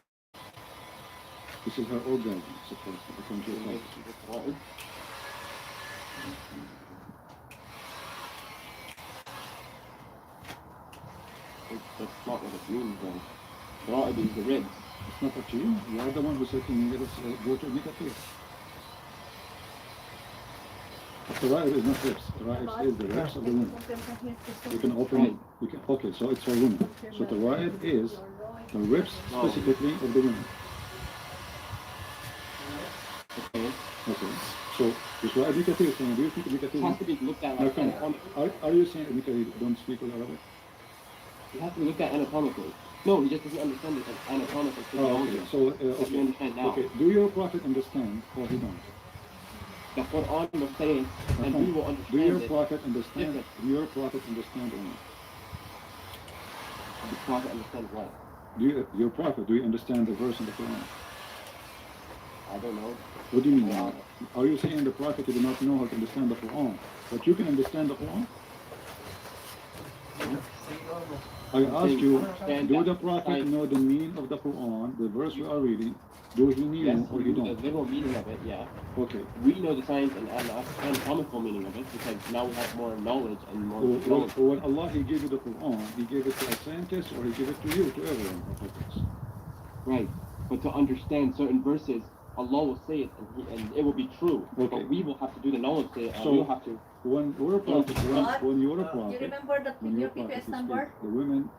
This is her orgasm, supposedly, according to your prophet. That's not what it means then. Ra'id is the ribs. It's not up to you. You are the one who said to me, let us go to Nicothea. The right is not ribs. The right is the ribs of the woman. You can open it. You can, okay, so it's for women. So the right is the ribs specifically of the woman. Okay. Okay. So this why Nicothea is saying, do you think It Nicothea? has to be looked at Now, like come anatomically. are you saying Nicothea don't speak with Arabic? It has to be looked at anatomically. No, he just doesn't understand it as anatomical Oh, physiology. okay. So, As you understand now. okay. Do your prophet understand or he don't? The Quran will say it, and we will Do your understand it. prophet understand? Yes, Do your prophet understand or not? The Prophet understands what? Your prophet, do you understand the verse in the Quran? I don't know. What do you mean? Are you saying the prophet did not know how to understand the Quran? But you can understand the Quran? I asked you, Stand do up. the Prophet know the meaning of the Quran, the verse we are reading? Do he knew Yes, or he the don't? literal meaning of it, yeah. Okay. We know the science and anatomical meaning of it because now we have more knowledge and more knowledge. When Allah he gave you the Quran, he gave it to a scientist or he gave it to you, to everyone. Right. But to understand certain verses, Allah will say it and it will be true. Okay. But we will have to do the knowledge to So, we will have to. When you're a prophet, when you're a You prophet, remember that when your you're a prophet, PPS you number? speak, the women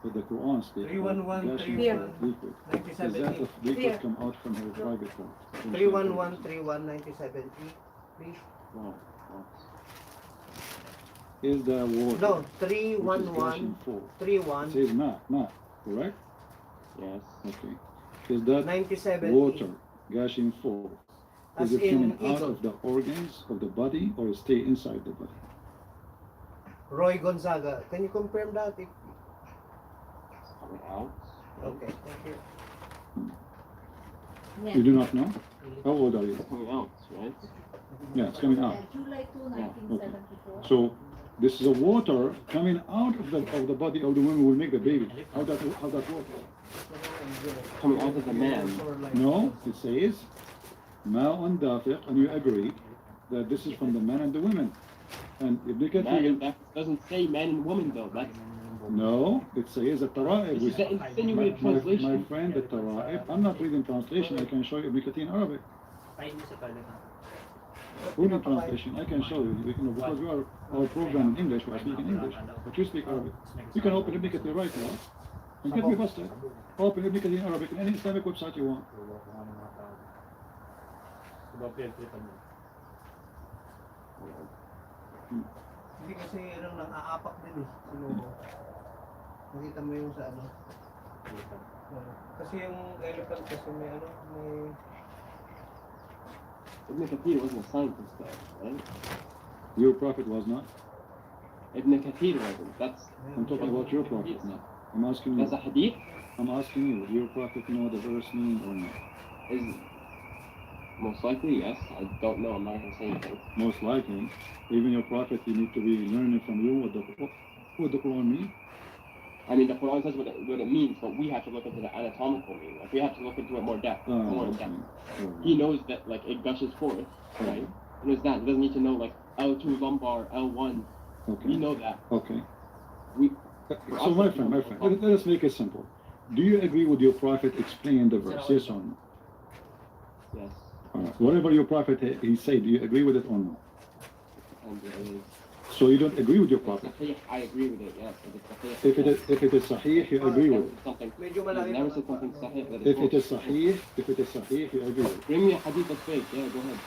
with the Quran speak. 31131 liquid. Is that the liquid come out from her private part? 31131 97E, please. No. Is the water? No, which is 311 gushing forth? 31 It says not, correct? Yes. Okay. Is that 97E. water gushing forth? As Is it in coming out eagle. of the organs of the body or stay inside the body? Roy Gonzaga, can you confirm that? If... Coming out. Okay, thank you. You do not know? How old are you? It's coming out, right? Yeah, it's coming out. July 2, 1974. So this is a water coming out of the body of the woman will make the baby. How that work? Coming out of the man. No, it says ma'un dafiq, and you agree that this is from the man and the women. And Ibn Kathir, That doesn't say man and woman though. That's no, it says the tara'ib. this is the insinuated translation. My friend, the tara'ib. I'm not reading translation. I can show you Ibn Kathir in Arabic. Reading translation, I can show you. Because we are our program in English, we are speaking English, but you speak Arabic. You can open Ibn Kathir right now and get me busted. Open Ibn Kathir in Arabic in any Islamic website you want. Hindi kasi nang aapak din eh. Sinubo. Nakita mo yung sa ano? Kasi yung elephant kasi may ano, may... Ibn Kathir wasn't a scientist though, right? Your prophet was not. Ibn Kathir wasn't. That's I'm talking about your prophet now. I'm asking you. that's a hadith. I'm asking you. Your prophet know the verse meaning or not? Is most likely yes. I don't know. I'm not gonna say anything. Most likely, even your prophet, you need to be learning from you what the Quran means. I mean, the Quran says what it means, but we have to look into the anatomical meaning. Like we have to look into it more depth. More in depth. He knows that like it gushes forth, right? He knows that. He doesn't need to know like L2 lumbar, L1. Okay. We know that. Okay. We. So my friend, let us make it simple. Do you agree with your prophet explaining the verse? Yes or no? Yes. Whatever your prophet he said, do you agree with it or no? And it is. So you don't agree with your prophet? Sahih, I agree with it. Yes. If it is sahih, you agree with it. Something. Medyo He's malaki never pa. said something sahih that is If it false. is sahih, you agree with it. Bring me a hadith that's fake. Yeah, go ahead.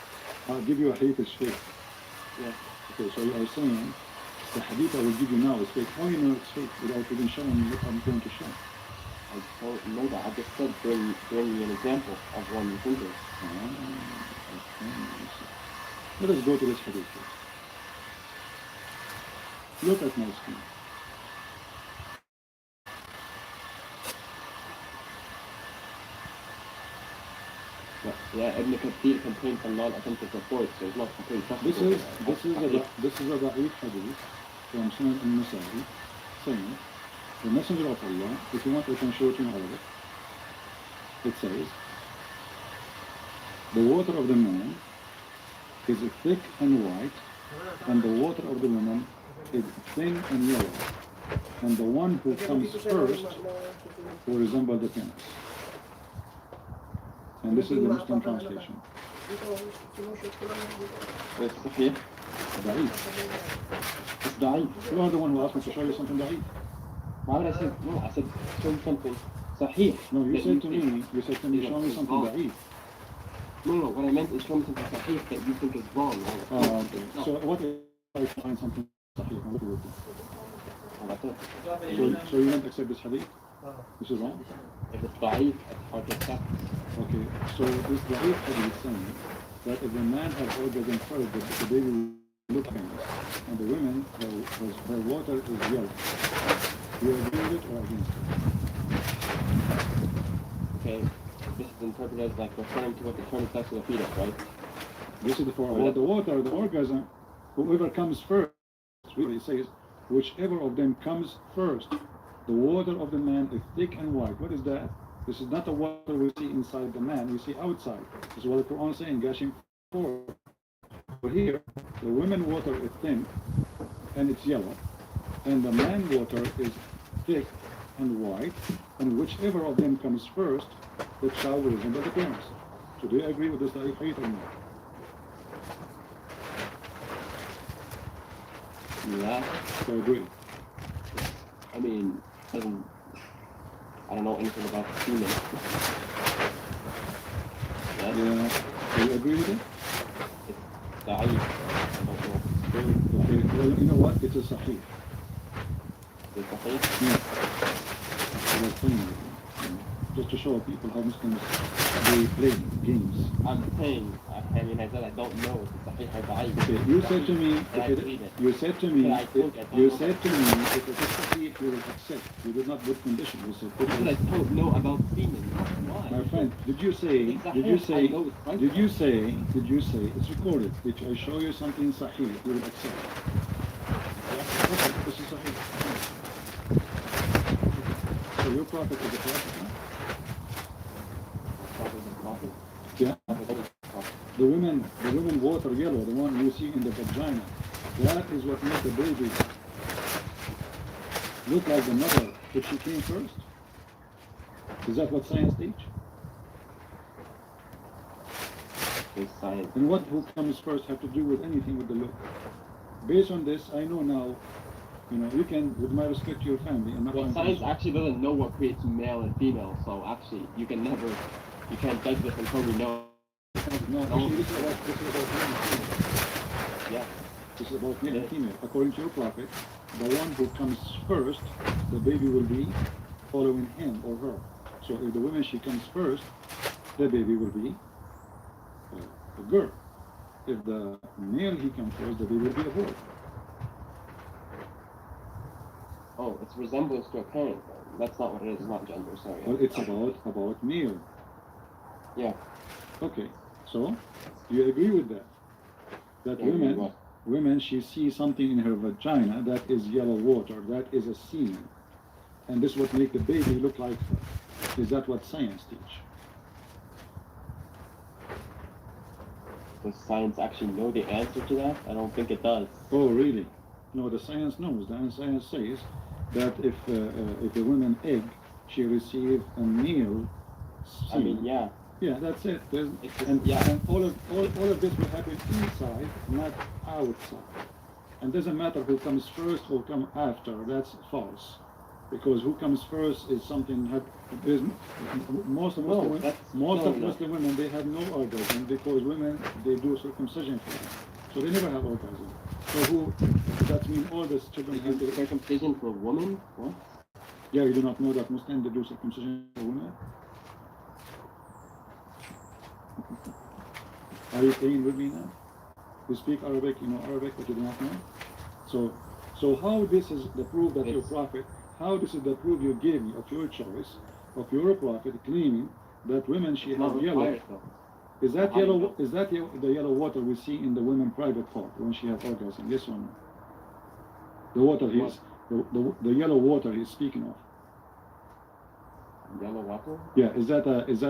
I'll give you a hadith is fake. Yeah. Okay, so you are saying the hadith I will give you now is fake. How you know it's fake without even showing you what I'm going to show? I don't know that. I just said bring me an example of one you think is. Okay. Let us go to this hadith first. Look at my screen. Yeah, Ibn Kathir contains some non-authentic reports, so it's not complete. This is a da'if hadith from Sunan al-Nasa'i saying, the Messenger of Allah, if you want I can show it in Arabic, it says, the water of the man is thick and white, and the water of the woman is thin and yellow, and the one who comes first will resemble the penis. And this is the Muslim translation. It's Sahih. Da'if. It's da'if. You are the one who asked me to show you something da'if. Why would I say no? I said show me something Sahih. No, you that said to think- me, show me something da'if. No, what I meant is show me something Sahih that you think is wrong. Okay. No. So what if I find something sahih? What do you do? Oh, that's it. So you don't accept this hadith? This is wrong? If it's da'if, it's hard to accept. Okay. So this da'if hadith is saying that if the man has orgasm first, the baby will look famous, and the women, her water is yellow. Do you agree with it or against it? Okay, this is interpreted as like referring to what the term sex of the fetus, right? This is for the water, the orgasm. Whoever comes first, really says, whichever of them comes first. The water of the man is thick and white. What is that? This is not the water we see inside the man, we see outside. This is what the Quran is saying, gashing forward. But here, the women water is thin and it's yellow, and the man water is thick and white, and whichever of them comes first, the child will resemble the parents. So do you agree with this hadith or not? Yeah. I agree. I mean, I don't know anything about female. Yeah. Yeah. Do you agree with it? It's I don't know. Okay. Well, you know what? It's a sahih. It's a hate. Yeah. That's funny. Just to show people how Muslims they play games. I'm saying, I mean, I said I don't know if it's a hate or da'if. Okay, you said to me, And I believe it. you said to me, But I think I don't you know. said to me, if it is sahih, you will accept. You did not put condition. You said, Because I don't know about female. Why? my friend, did you say, It's a hate. I know it's right. did you say, it's recorded, did I show you something sahih, you will accept? Okay, this is sahih. So your prophet is a prophet, huh? Yeah. The women water yellow, the one you see in the vagina. That is what makes the baby look like the mother if she came first. Is that what science teach? It's science. And what who comes first have to do with anything with the look? Based on this, I know now, you know, you can, with my respect to your family, and not Well, science actually doesn't know what creates male and female, so actually you can't judge this until we know. No, actually, this is about male and female. Yeah. This is about male and female. According to your prophet, the one who comes first, the baby will be following him or her. So if the woman, she comes first, the baby will be a girl. If the male, he comes first, the baby will be a boy. Oh, it's resemblance to a parent. That's not what it is. It's not gender. Sorry. Well, it's about male. Yeah. Okay, so you agree with that? That Yeah, women, she sees something in her vagina that is yellow water, that is a seed, and this would make the baby look like her. Is that what science teach? Does science actually know the answer to that? I don't think it does. Oh, really? No, the science knows. The science says that if a woman egg, she receives a male seed. I mean, yeah. Yeah, that's it. It's just, And yeah. all of this will happen inside, not outside. And doesn't matter who comes first or come after. That's false, because who comes first is something. Most of Muslim women they have no orgasm because women they do circumcision for them, so they never have orgasm. So who? That means all the children have the Circumcision for a woman? What? Yeah, you do not know that Muslims they do circumcision for women. Are you staying with me now? You speak Arabic, you know Arabic, but you do not know. So how this is the proof that your prophet? How this is the proof you gave me of your choice, of your prophet claiming that women she have yellow? Is that yellow? Is that the yellow water we see in the women private part when she has orgasm? Yes or no? The water he's the yellow water he's speaking of. Yellow water? Yeah, is that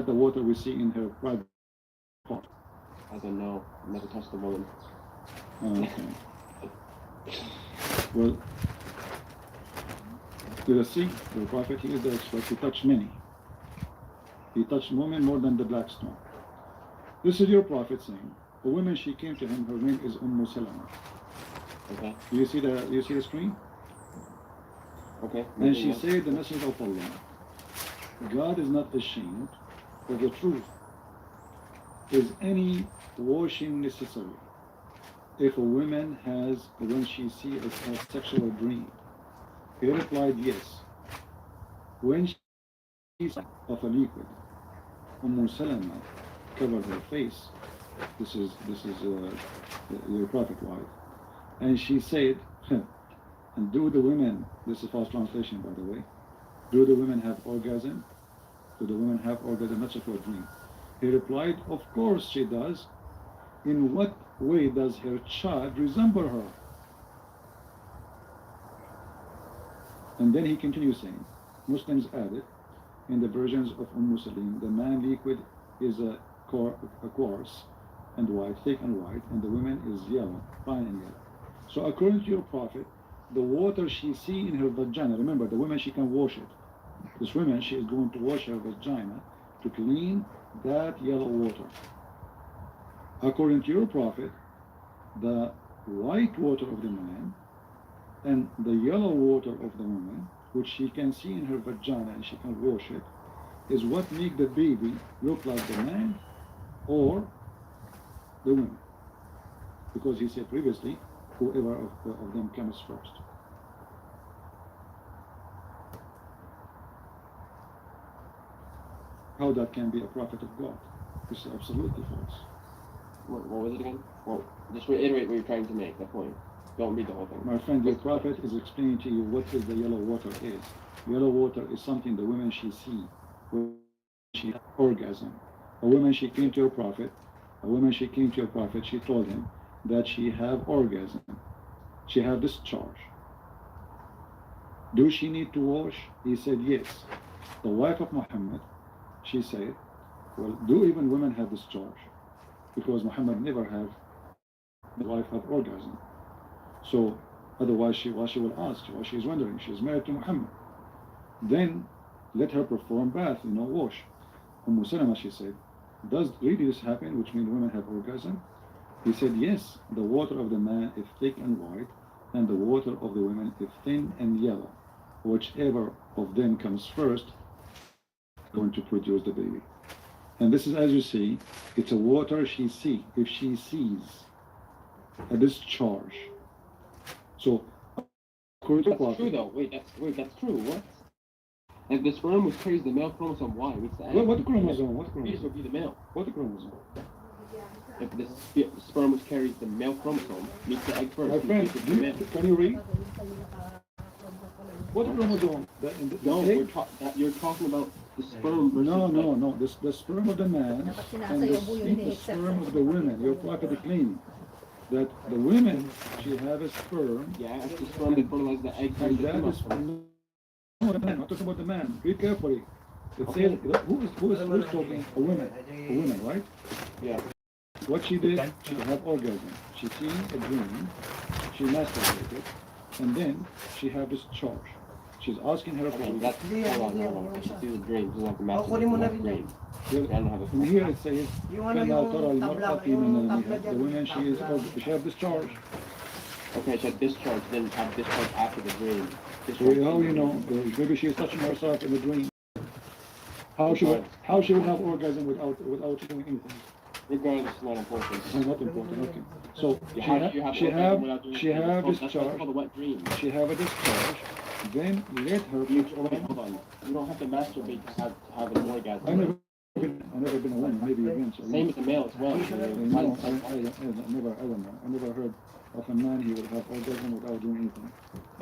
the water we see in her private part? I don't know. Never touched a woman. Okay. Well, you see, the prophet he is the expert. He touched many. He touched women more than the black stone. This is your prophet saying, a woman she came to him, her name is Salama. Okay. You see the screen? Okay. And she said, the Messenger of Allah, God is not ashamed of the truth. Is any washing necessary if a woman has, when she sees a sexual dream? He replied, yes. When she sees of a liquid, Salama covered her face. This is your prophet wife, and she said, and do the women? This is false translation, by the way. Do the women have orgasm? Do the women have orgasm? That's a dream. He replied, of course she does. In what way does her child resemble her? And then he continues saying, Muslims added, in the versions of Muslim, the man liquid is a coarse and white, thick and white, and the woman is yellow, fine and yellow. So according to your prophet, the water she see in her vagina, remember the woman, she can wash it. This woman, she is going to wash her vagina to clean that yellow water. According to your prophet, the white water of the man and the yellow water of the woman, which she can see in her vagina and she can wash it, is what make the baby look like the man or the woman. Because he said previously, whoever of them comes first. How that can be a prophet of God? This is absolutely false. What was it again? Well, just reiterate what you're trying to make, the point. Don't read the whole thing. My friend, your prophet is explaining to you what is the yellow water is. Yellow water is something the woman she see when she has orgasm. A woman she came to your prophet, she told him that she have orgasm. She have discharge. Do she need to wash? He said yes. The wife of Muhammad, she said, well, do even women have discharge? Because Muhammad never have the wife have orgasm. So otherwise she will ask, why she's wondering, she's married to Muhammad. Then let her perform bath, wash. Salama, she said, does really this happen, which means women have orgasm? He said, yes, the water of the man is thick and white, and the water of the woman is thin and yellow. Whichever of them comes first, going to produce the baby. And this is, as you see, it's a water she sees. If she sees a discharge. So, that's true though. Wait, that's true. What? If the sperm which carries the male chromosome Y meets the egg. What chromosome? What Fetus chromosome? would be the male. What chromosome? If the sperm which carries the male chromosome meets the egg first. My friend, fetus would be male. can you read? What chromosome? No, you're talking about the sperm versus No. The sperm of the man and the sperm of the women. Your prophet is claiming that the women, she have a sperm. Yeah, it's the sperm that fertilizes the egg. And that is no, the man. I'm talking about the man. Read carefully. It says, who is talking? A woman, right? Yeah. What she did, she had orgasm. She seen a dream. She masturbated, and then she had discharge. She's asking her Okay, father. that's hold on. She sees a dream. She doesn't have to match kunin mo na the rin dream. And here it says, Yung ano, كما yung ترى المرأة tabla, في yung منامها. tabla The dyan. woman, she have discharge. Okay, so discharge, then have discharge after the dream. So how you know? Maybe she's touching herself in a dream. How she will have orgasm without doing anything? Regardless, it's not important. Oh, not important. Okay. So You she have That's discharge. called a wet dream. She have a discharge. Then let her. Wait, hold on. You don't have to masturbate to have an orgasm. I've never been a woman. Maybe you've been. Same with the male as well. I don't know. I never heard of a man he would have orgasm without doing anything.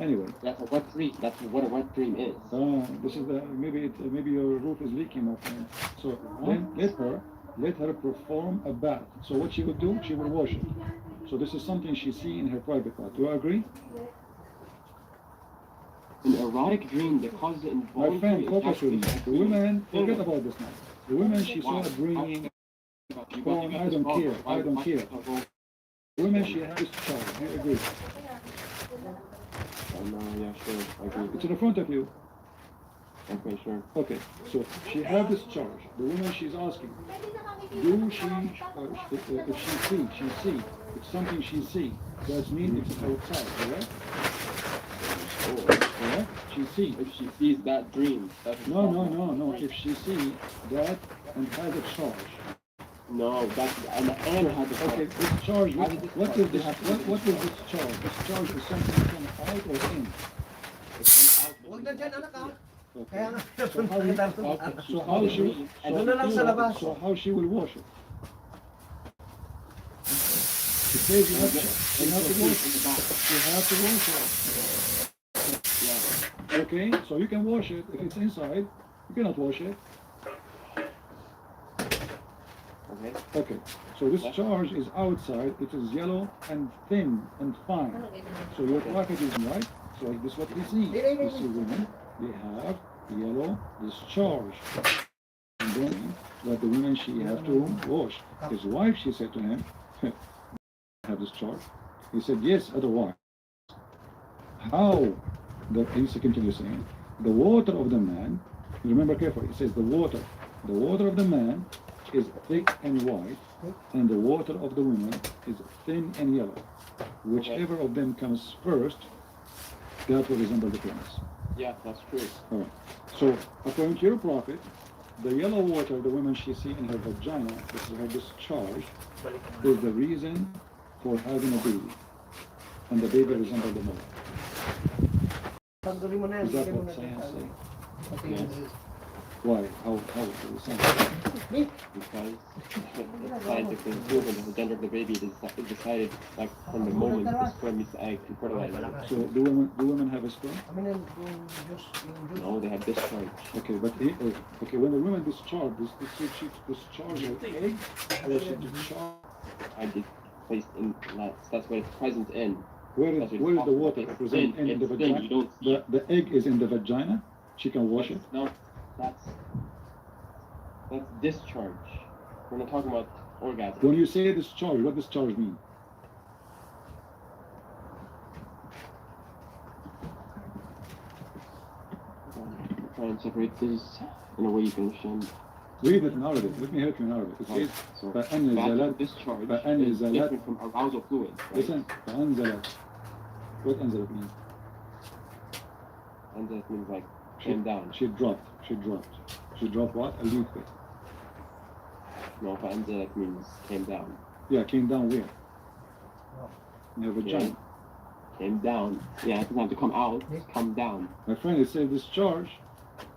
Anyway. That's a wet dream. That's what a wet dream is. This is maybe your roof is leaking, my friend. So then let her perform a bath. So what she would do, she will wash it. So this is something she see in her private part. Do you agree? An erotic dream that causes involuntary. My friend, focus with me. The women, forget about this now. The women, she saw a dream. I don't care. Women, she has discharge. Do you agree? Yeah, sure. I agree. It's in front of you. Okay, sure. Okay, so she have discharge. The woman, she's asking, do she, if she see, it's something she see, that means it's outside, correct? Correct? She see. If she sees that dream, that's No. If she see that and has a charge. No, that's and has a Okay, this charge. What is this? What is this charge? This charge is something from out or in. Huwag na dyan, anak, ah. Okay. Kaya nga, So how she will wash it? She says you have to wash it. You have to wash it. Yeah. Okay, so you can wash it. If it's inside, you cannot wash it. Okay, so this charge is outside. It is yellow and thin and fine. So your prophet is right. So this is what we see. We see women, they have yellow discharge. And then that the women she have to wash. His wife, she said to him, have discharge. He said, yes, otherwise. How? He continues saying, the water of the man, remember carefully, it says the water of the man is thick and white, and the water of the woman is thin and yellow. Whichever of them comes first, that will resemble the promise. Yeah, that's true. All right. So, according to your prophet, the yellow water the woman she see in her vagina, this is her discharge, is the reason for having a baby. And the baby resembles the mother. Tanggalin mo na yan, Is that bigyan mo what na science siya. say? Pati Yes. yung- Why? How is it science? Because it's scientifically proven that the gender of the baby is decided like from the moment the sperm meets the egg and fertilizes it. So, do women have a sperm? Kami na yung juice, yung juice. No, they have discharge. Okay, but okay, when the woman discharge, she discharge her egg, or she discharge? I did placed in lots. That's what it's present in. Where is That's what the it's water it's present thin, in the it's thin, vagina? you don't see it. The egg is in the vagina. She can wash it. No, that's discharge. We're not talking about orgasm. When you say discharge, what discharge mean? Try and separate this in a way you can understand. Read it in Arabic. Let me help you in Arabic. It says, So, فأنزلت discharge فأنزلت is different from arousal fluid. Right? Listen, فأنزلت. What أنزلت mean? And that means like came down. She dropped. She dropped what? A liquid. No, that means came down. Yeah, came down where? In her vagina. Came down. Yeah, it doesn't have to come out. It's come down. My friend, it says discharge.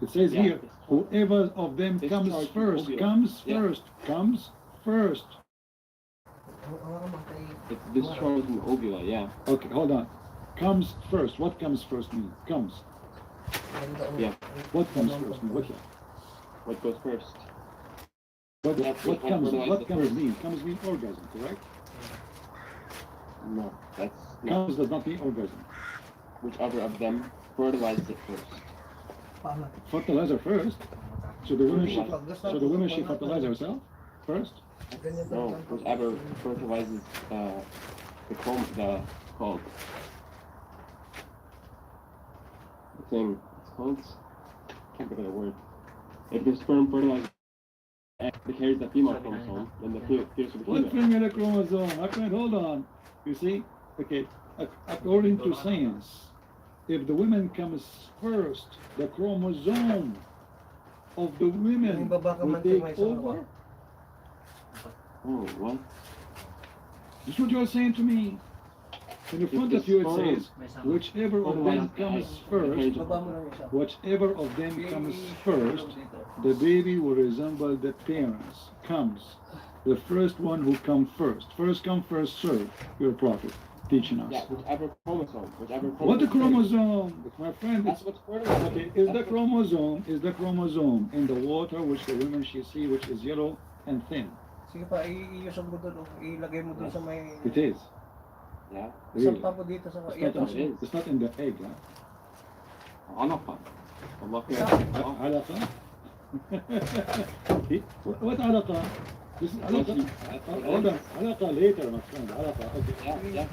It says Yeah, here, discharge. whoever of them Discharge comes is first, ovule. comes Yeah. first, comes first. It's discharge from the ovula, yeah. Okay, hold on. Comes first. What comes first mean? Comes. Yeah. What comes first mean? What goes first? What What comes? fertilizes What the comes first? mean? Comes mean orgasm, correct? No, that's no. Comes does not mean orgasm. Whichever of them fertilizes it first. Paano? Fertilizer first. So the woman she Fertilizer. fertilize herself first. No, whichever fertilizes the called the thing. It's called. Can't think of the word. If the sperm fertilizes and it carries the female chromosome, then the fetus will be What female. female chromosome? My friend, hold on. You see, okay, according to science, if the woman comes first, the chromosome of the women Yung baba ka will man take tumay sa over. Oh, what? This is what you're saying to me. In the front of you it says, whichever of them comes first, Baba mo lang isa. whichever of them comes first, the baby will resemble the parents. Comes. The first one who comes first. First come, first serve. Your prophet teaching us. Yeah, whichever chromosome. What the chromosome? My friend, That's what's fertilized. okay, is the chromosome in the water which the women she see, which is yellow and thin? Sige pa, iusog mo doon. Ilagay mo doon sa may... It is. Yeah. Really. Sampa mo dito sa... It's not, it is. it's not in the egg, huh? علاقة. الله خير. علاقة? What علاقة? This is علاقة. Hold on. علاقة later, my friend. علاقة. Okay. Yeah.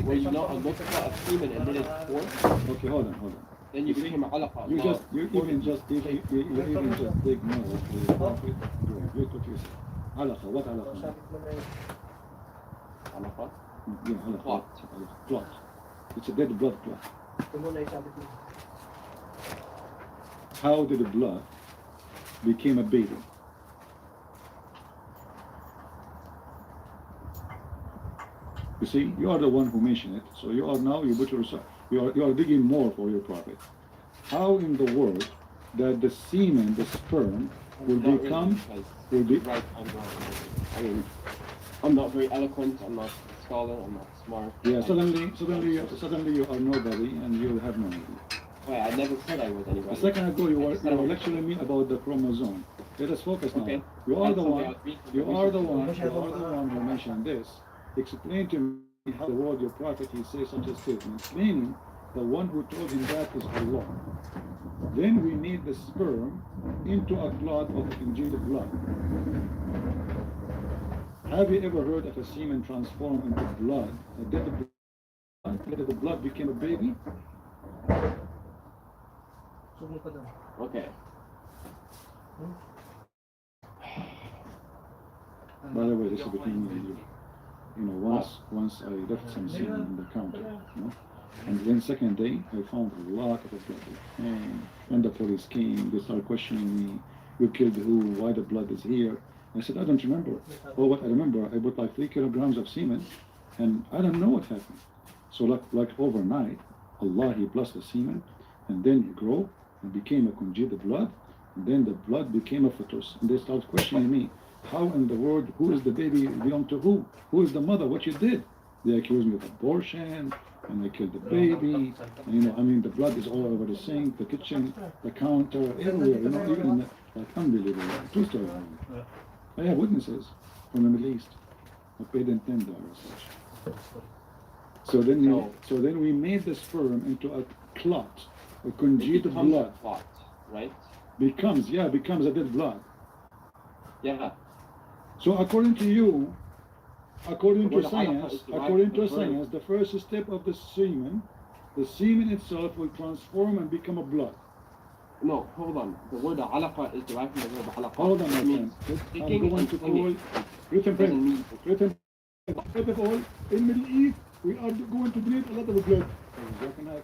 Where you know a multiple of semen emitted forth, Okay, hold on. then you became a علاقة. You even just dig more of the prophet. Look what you say. علاقة. What علاقة? Sabit mo na yun. علاقة. Yeah, علاقة. Clot. Clot. It's a dead blood clot. Ito muna isabit mo. How did the blood became a baby? You see, you are the one who mentioned it, so you are now, you put yourself, you are digging more for your prophet. How in the world that the semen, the sperm, will Not become, really, will be, because, right, I'm wrong. I mean, I'm not very eloquent, I'm not a scholar, I'm not smart. yeah, suddenly you are nobody and you have no idea. Wait, I never said I was A anybody. second ago you were I said lecturing me about the chromosome. Let us focus now. Okay. You are the That's one, something I'll read. you are the one who mentioned this. Explain to me how the word your prophet he says such a statement, meaning the one who told him that is Allah. Then we made the sperm into a clot of congealed blood. Have you ever heard of a semen transformed into blood, a dead blood, that the blood became a baby? Sumo ka daw. Okay. By the way, this is between me and you. You know, once I left some semen on the counter, you know, and then second day I found a lot of blood. And when the police came, they started questioning me. You killed who? Why the blood is here? I said, I don't remember. Oh, what I remember, I bought like 3 kilograms of semen, and I don't know what happened. So like overnight, Allah, He blessed the semen, and then it grew and became a congealed blood, and then the blood became a fetus. And they started questioning me, how in the world, who is the baby belong to who? Who is the mother? What you did? They accused me of abortion, and I killed the baby. And, you know, I mean, the blood is all over the sink, the kitchen, the counter, everywhere. You know, even in the, like unbelievable. True story. I have witnesses from the Middle East. I paid them $10. So then we made the sperm into a clot, a congealed blood. A clot, right? Becomes a dead blood. Yeah. So according to you, according to science, the the first step of the semen itself will transform and become a blood. No, hold on. The word alaqa is derived from the word alaqa. Hold on, my friend. I'm going to call written print. First of all, in Middle East, we are going to donate a lot of blood.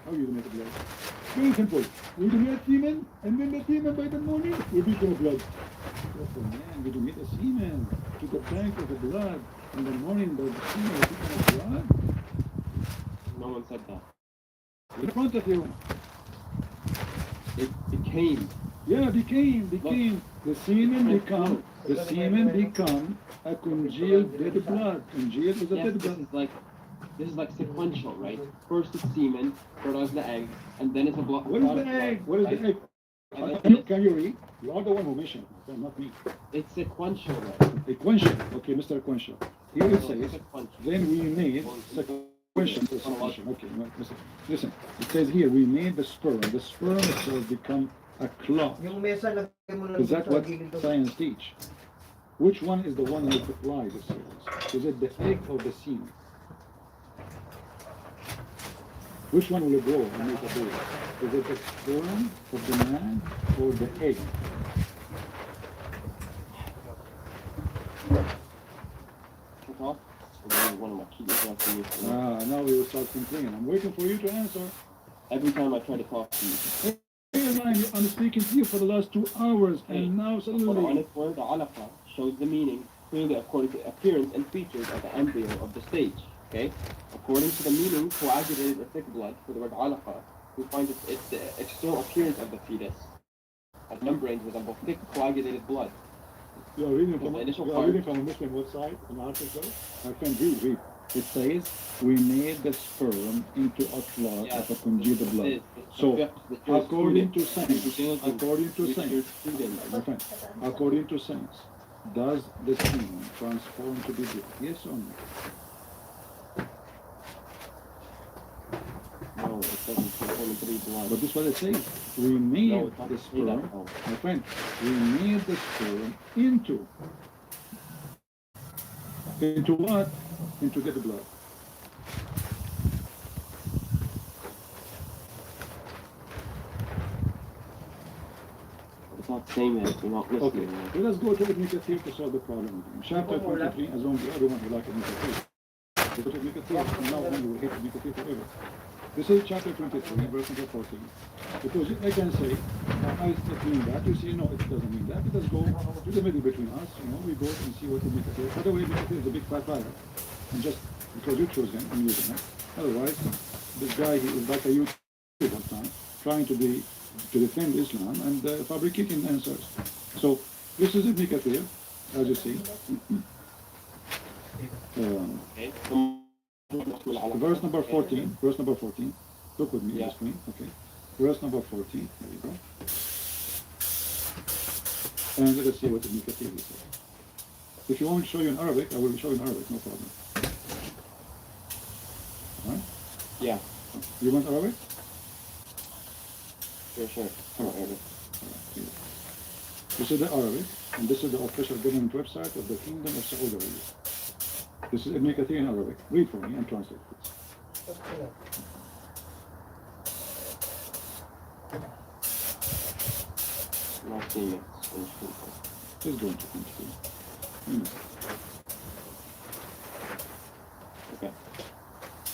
How you donate blood? Very simple. We donate semen, and then the semen by the morning will become blood. Oh man, we donate the semen to the bank of the blood. In the morning, the semen will become blood. No one said that. In front of you. It became. Yeah, became. The semen become a congealed dead blood. Congealed is a dead blood. This is like sequential, right? First it's semen, fertilize the egg, and then it's a blood. What is the egg? What is the egg? Can you read? You are the one who mentioned it, not me. It's sequential, right? Sequential. Okay, Mr. Sequential. Here it says, then we made sequential. Okay, listen. It says here, we made the sperm. The sperm itself become a clot. Yung mesa lagay mo lang Is that sa what gilid daw. science teach? Which one is the one who supplies the cells? Is it the egg or the semen? Which one will grow and make a baby? Is it the sperm of the man or the egg? Now we will start complaining. I'm waiting for you to answer. Every time I try to talk to you. I'm speaking to you for the last 2 hours, and now The suddenly... Quranic word alaqa shows the meaning clearly according to the appearance and features of the embryo of the stage. Okay? According to the meaning, coagulated or thick blood, for the word alaqa, we find it's the external appearance of the fetus. As membranes resemble thick coagulated blood. You are reading from a Muslim website, an article. I can read. It says, we made the sperm into a clot of a congealed blood. So, according to science, does the semen transform to be blood? Yes or no? No, it doesn't transform to be blood. But this is what it says. We made No, the sperm, my friend, we made the sperm into what? Into dead blood. It's not saying that. You're not listening. Okay, let us go to Ibn Kathir to solve the problem. Chapter 23, as long as everyone who like Ibn Kathir. Go to Ibn Kathir, and now we will hate Ibn Kathir forever. This is chapter 23, verse number 14. Because I can say, I mean that, you see, no, it doesn't mean that. Let us go to the middle between us, we go and see what Ibn Kathir. By the way, Ibn Kathir is a big fat liar. And just because you chose him, I'm using him. Otherwise, this guy, he is like a YouTuber sometimes, trying to defend Islam and fabricating answers. So, this is Ibn Kathir, as you see. Verse number 14. Look with me on the screen. Okay. Verse number 14. There you go. And let us see what Ibn Kathir is. If you want me to show you in Arabic, I will show you in Arabic, no problem. Alright? Yeah. You want Arabic? Sure. Come on, Arabic. This is the Arabic, and this is the official government website of the Kingdom of Saudi Arabia. This is Ibn Kathir in Arabic. Read for me and translate, please. I'm not seeing it. It's going to come through. Okay.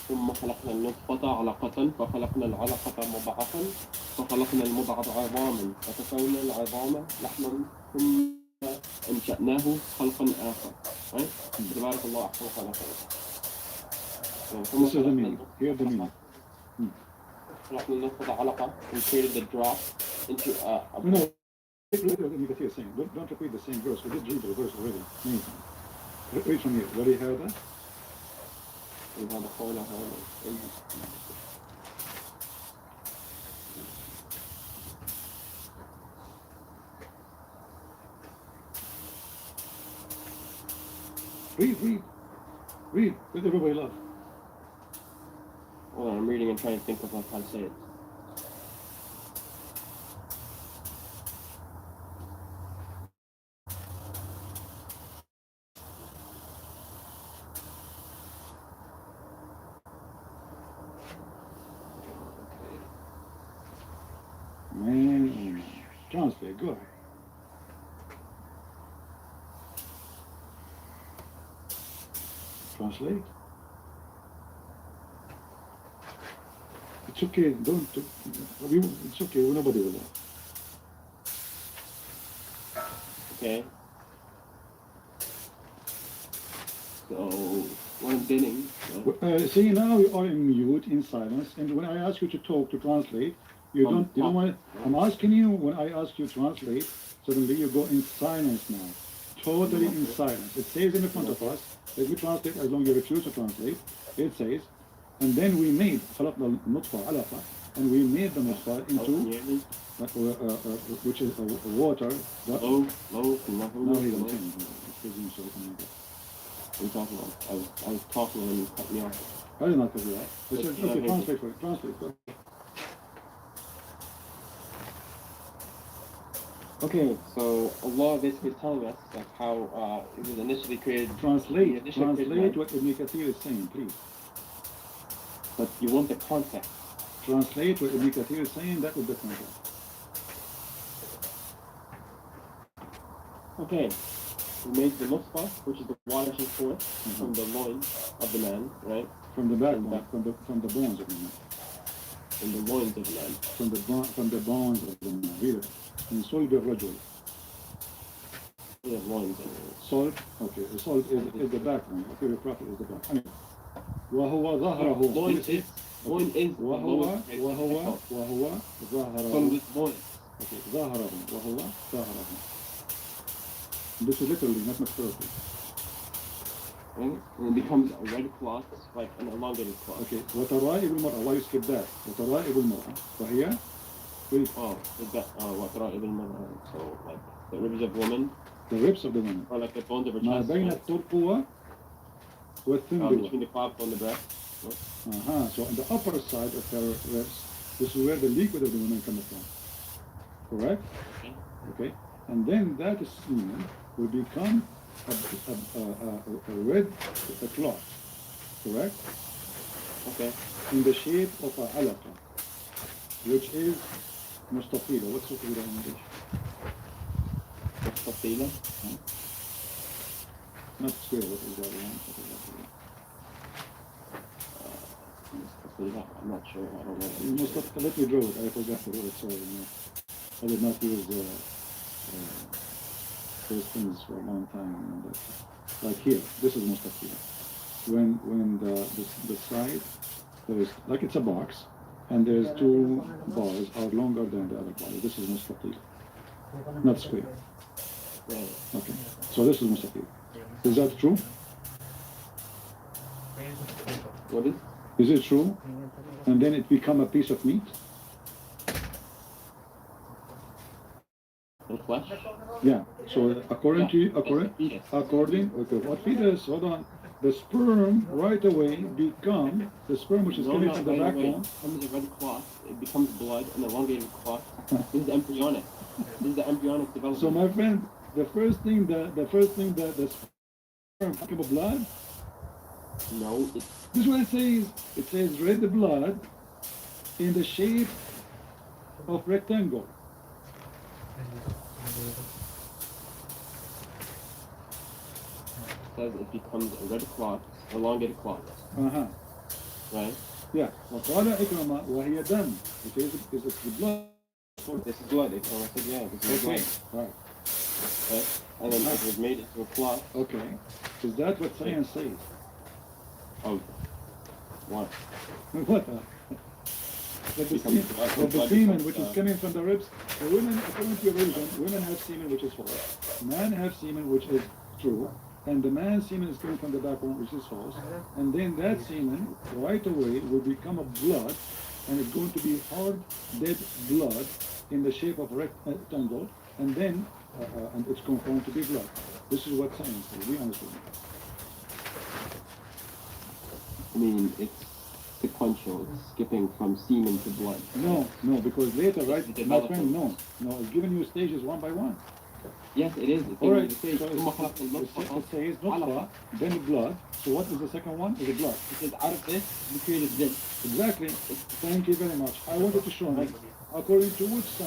ثم خلقنا النطفة علقة فخلقنا العلقة مضغة فخلقنا المضغة عظاما فكسونا العظام لحما ثم أنشأناه خلقا آخر. Right? تبارك الله أحسن الخالقين. This is the meaning. Here the meaning. خلقنا النطفة علقة and created the drop into a No, read what Ibn Kathir is saying. Don't repeat the same verse. We did read the verse already. Read from here. What do you have there? هذا قوله Read. Let everybody laugh. Hold on, I'm reading and trying to think of how to say it. Man, translate. Go ahead. Translate. It's okay. Don't. It's okay. Nobody will laugh. Okay. So, what I'm bidding. See, now you are in mute, in silence, and when I ask you to talk, to translate, you don't want. I'm asking you, when I ask you to translate, suddenly you go in silence now. Totally in silence. It says in front of us, let me translate as long as you refuse to translate. It says, and then we made, خلقنا النطفة علقة, and we made the nutfa into, which is water. Low, No, he don't think. What are you talking about? I was talking and you cut me off. I did not cut you off. Okay, translate for it. Translate. Okay, so Allah basically is telling us like how it was initially created. Translate what Ibn Kathir is saying, please. But you want the context. Translate what Ibn Kathir is saying, that would be context. Okay, we made the nutfa, which is the water forth from the loins of the man, right? From the backbone, from the bones of the man. From the loins of the man. From the bones of the man. Read it. In صلب الرجل. Yeah, loins. Salt, okay, the salt is the backbone. Okay, the prophet is the backbone. وهو ظهره. Loin is وهو ظهره. from this loin. Okay, ظهره. وهو ظهره. This is literally, not metaphorically. Right? And it becomes a red cloth, like an elongated cloth. Okay, وترائب المرأة. Why you skip that? وترائب المرأة. وهي? Read. Oh, is that what so like the ribs of woman? The ribs of the woman. Or like the bones of her ما chest. بين الترقوة والثندوة. Between the clav on the breast. So on the upper side of her ribs, this is where the liquid of the woman comes from. Correct? Okay. And then that semen will become a red cloth. Correct? Okay. In the shape of a alaqa, which is mustafila. What's mustafila in English? Mustafila? Not square. What is that one? Mustafila? I'm not sure. I don't know. Let me draw it. I forgot to draw it. Sorry. No. I did not use those things for a long time. But like here, this is mustafila. When the side, there is like it's a box, and there's two bars are longer than the other bar. This is mustafila, not square. Okay, so this is mustafila. Is that true? What is? Is it true? And then it become a piece of meat? The flesh? Yeah. So according to you, what fetus? Hold on. The sperm right away become the sperm which is coming from the backbone. It becomes a red cloth. It becomes blood, an elongated cloth This is embryonic. This is the embryonic development. So my friend, the first thing that the sperm become a blood. No, it's This is what it says. It says red blood in the shape of rectangle. says it becomes a red clot, elongated clot, Uh-huh. right? Yeah. وقال إكرمة وهي دم. It says it's the blood. This is blood. Ikram said, yeah, this is Okay. blood, Right. right? And then it was made into a clot Okay. Is that what science says? of what? What? That the, Becomes semen, blood, that the blood semen becomes, which is coming from the ribs, the women, according to your religion, women have semen which is false. Men have semen which is true. And the man's semen is coming from the backbone which is false. And then that semen right away will become a blood, and it's going to be hard, dead blood in the shape of a rectangle, and then and it's going to be blood. This is what science says. Be honest with me. I mean, it's sequential. It's skipping from semen to blood. No, because later, right, It's my developing. friend, no, it's giving you stages one by one. Yes, it is. It's All right, the so stage. it says nutfa, then blood. So what is the second one? Is the blood. It says out of this, you created this. Exactly. Thank you very much. I wanted to show you, according to which science.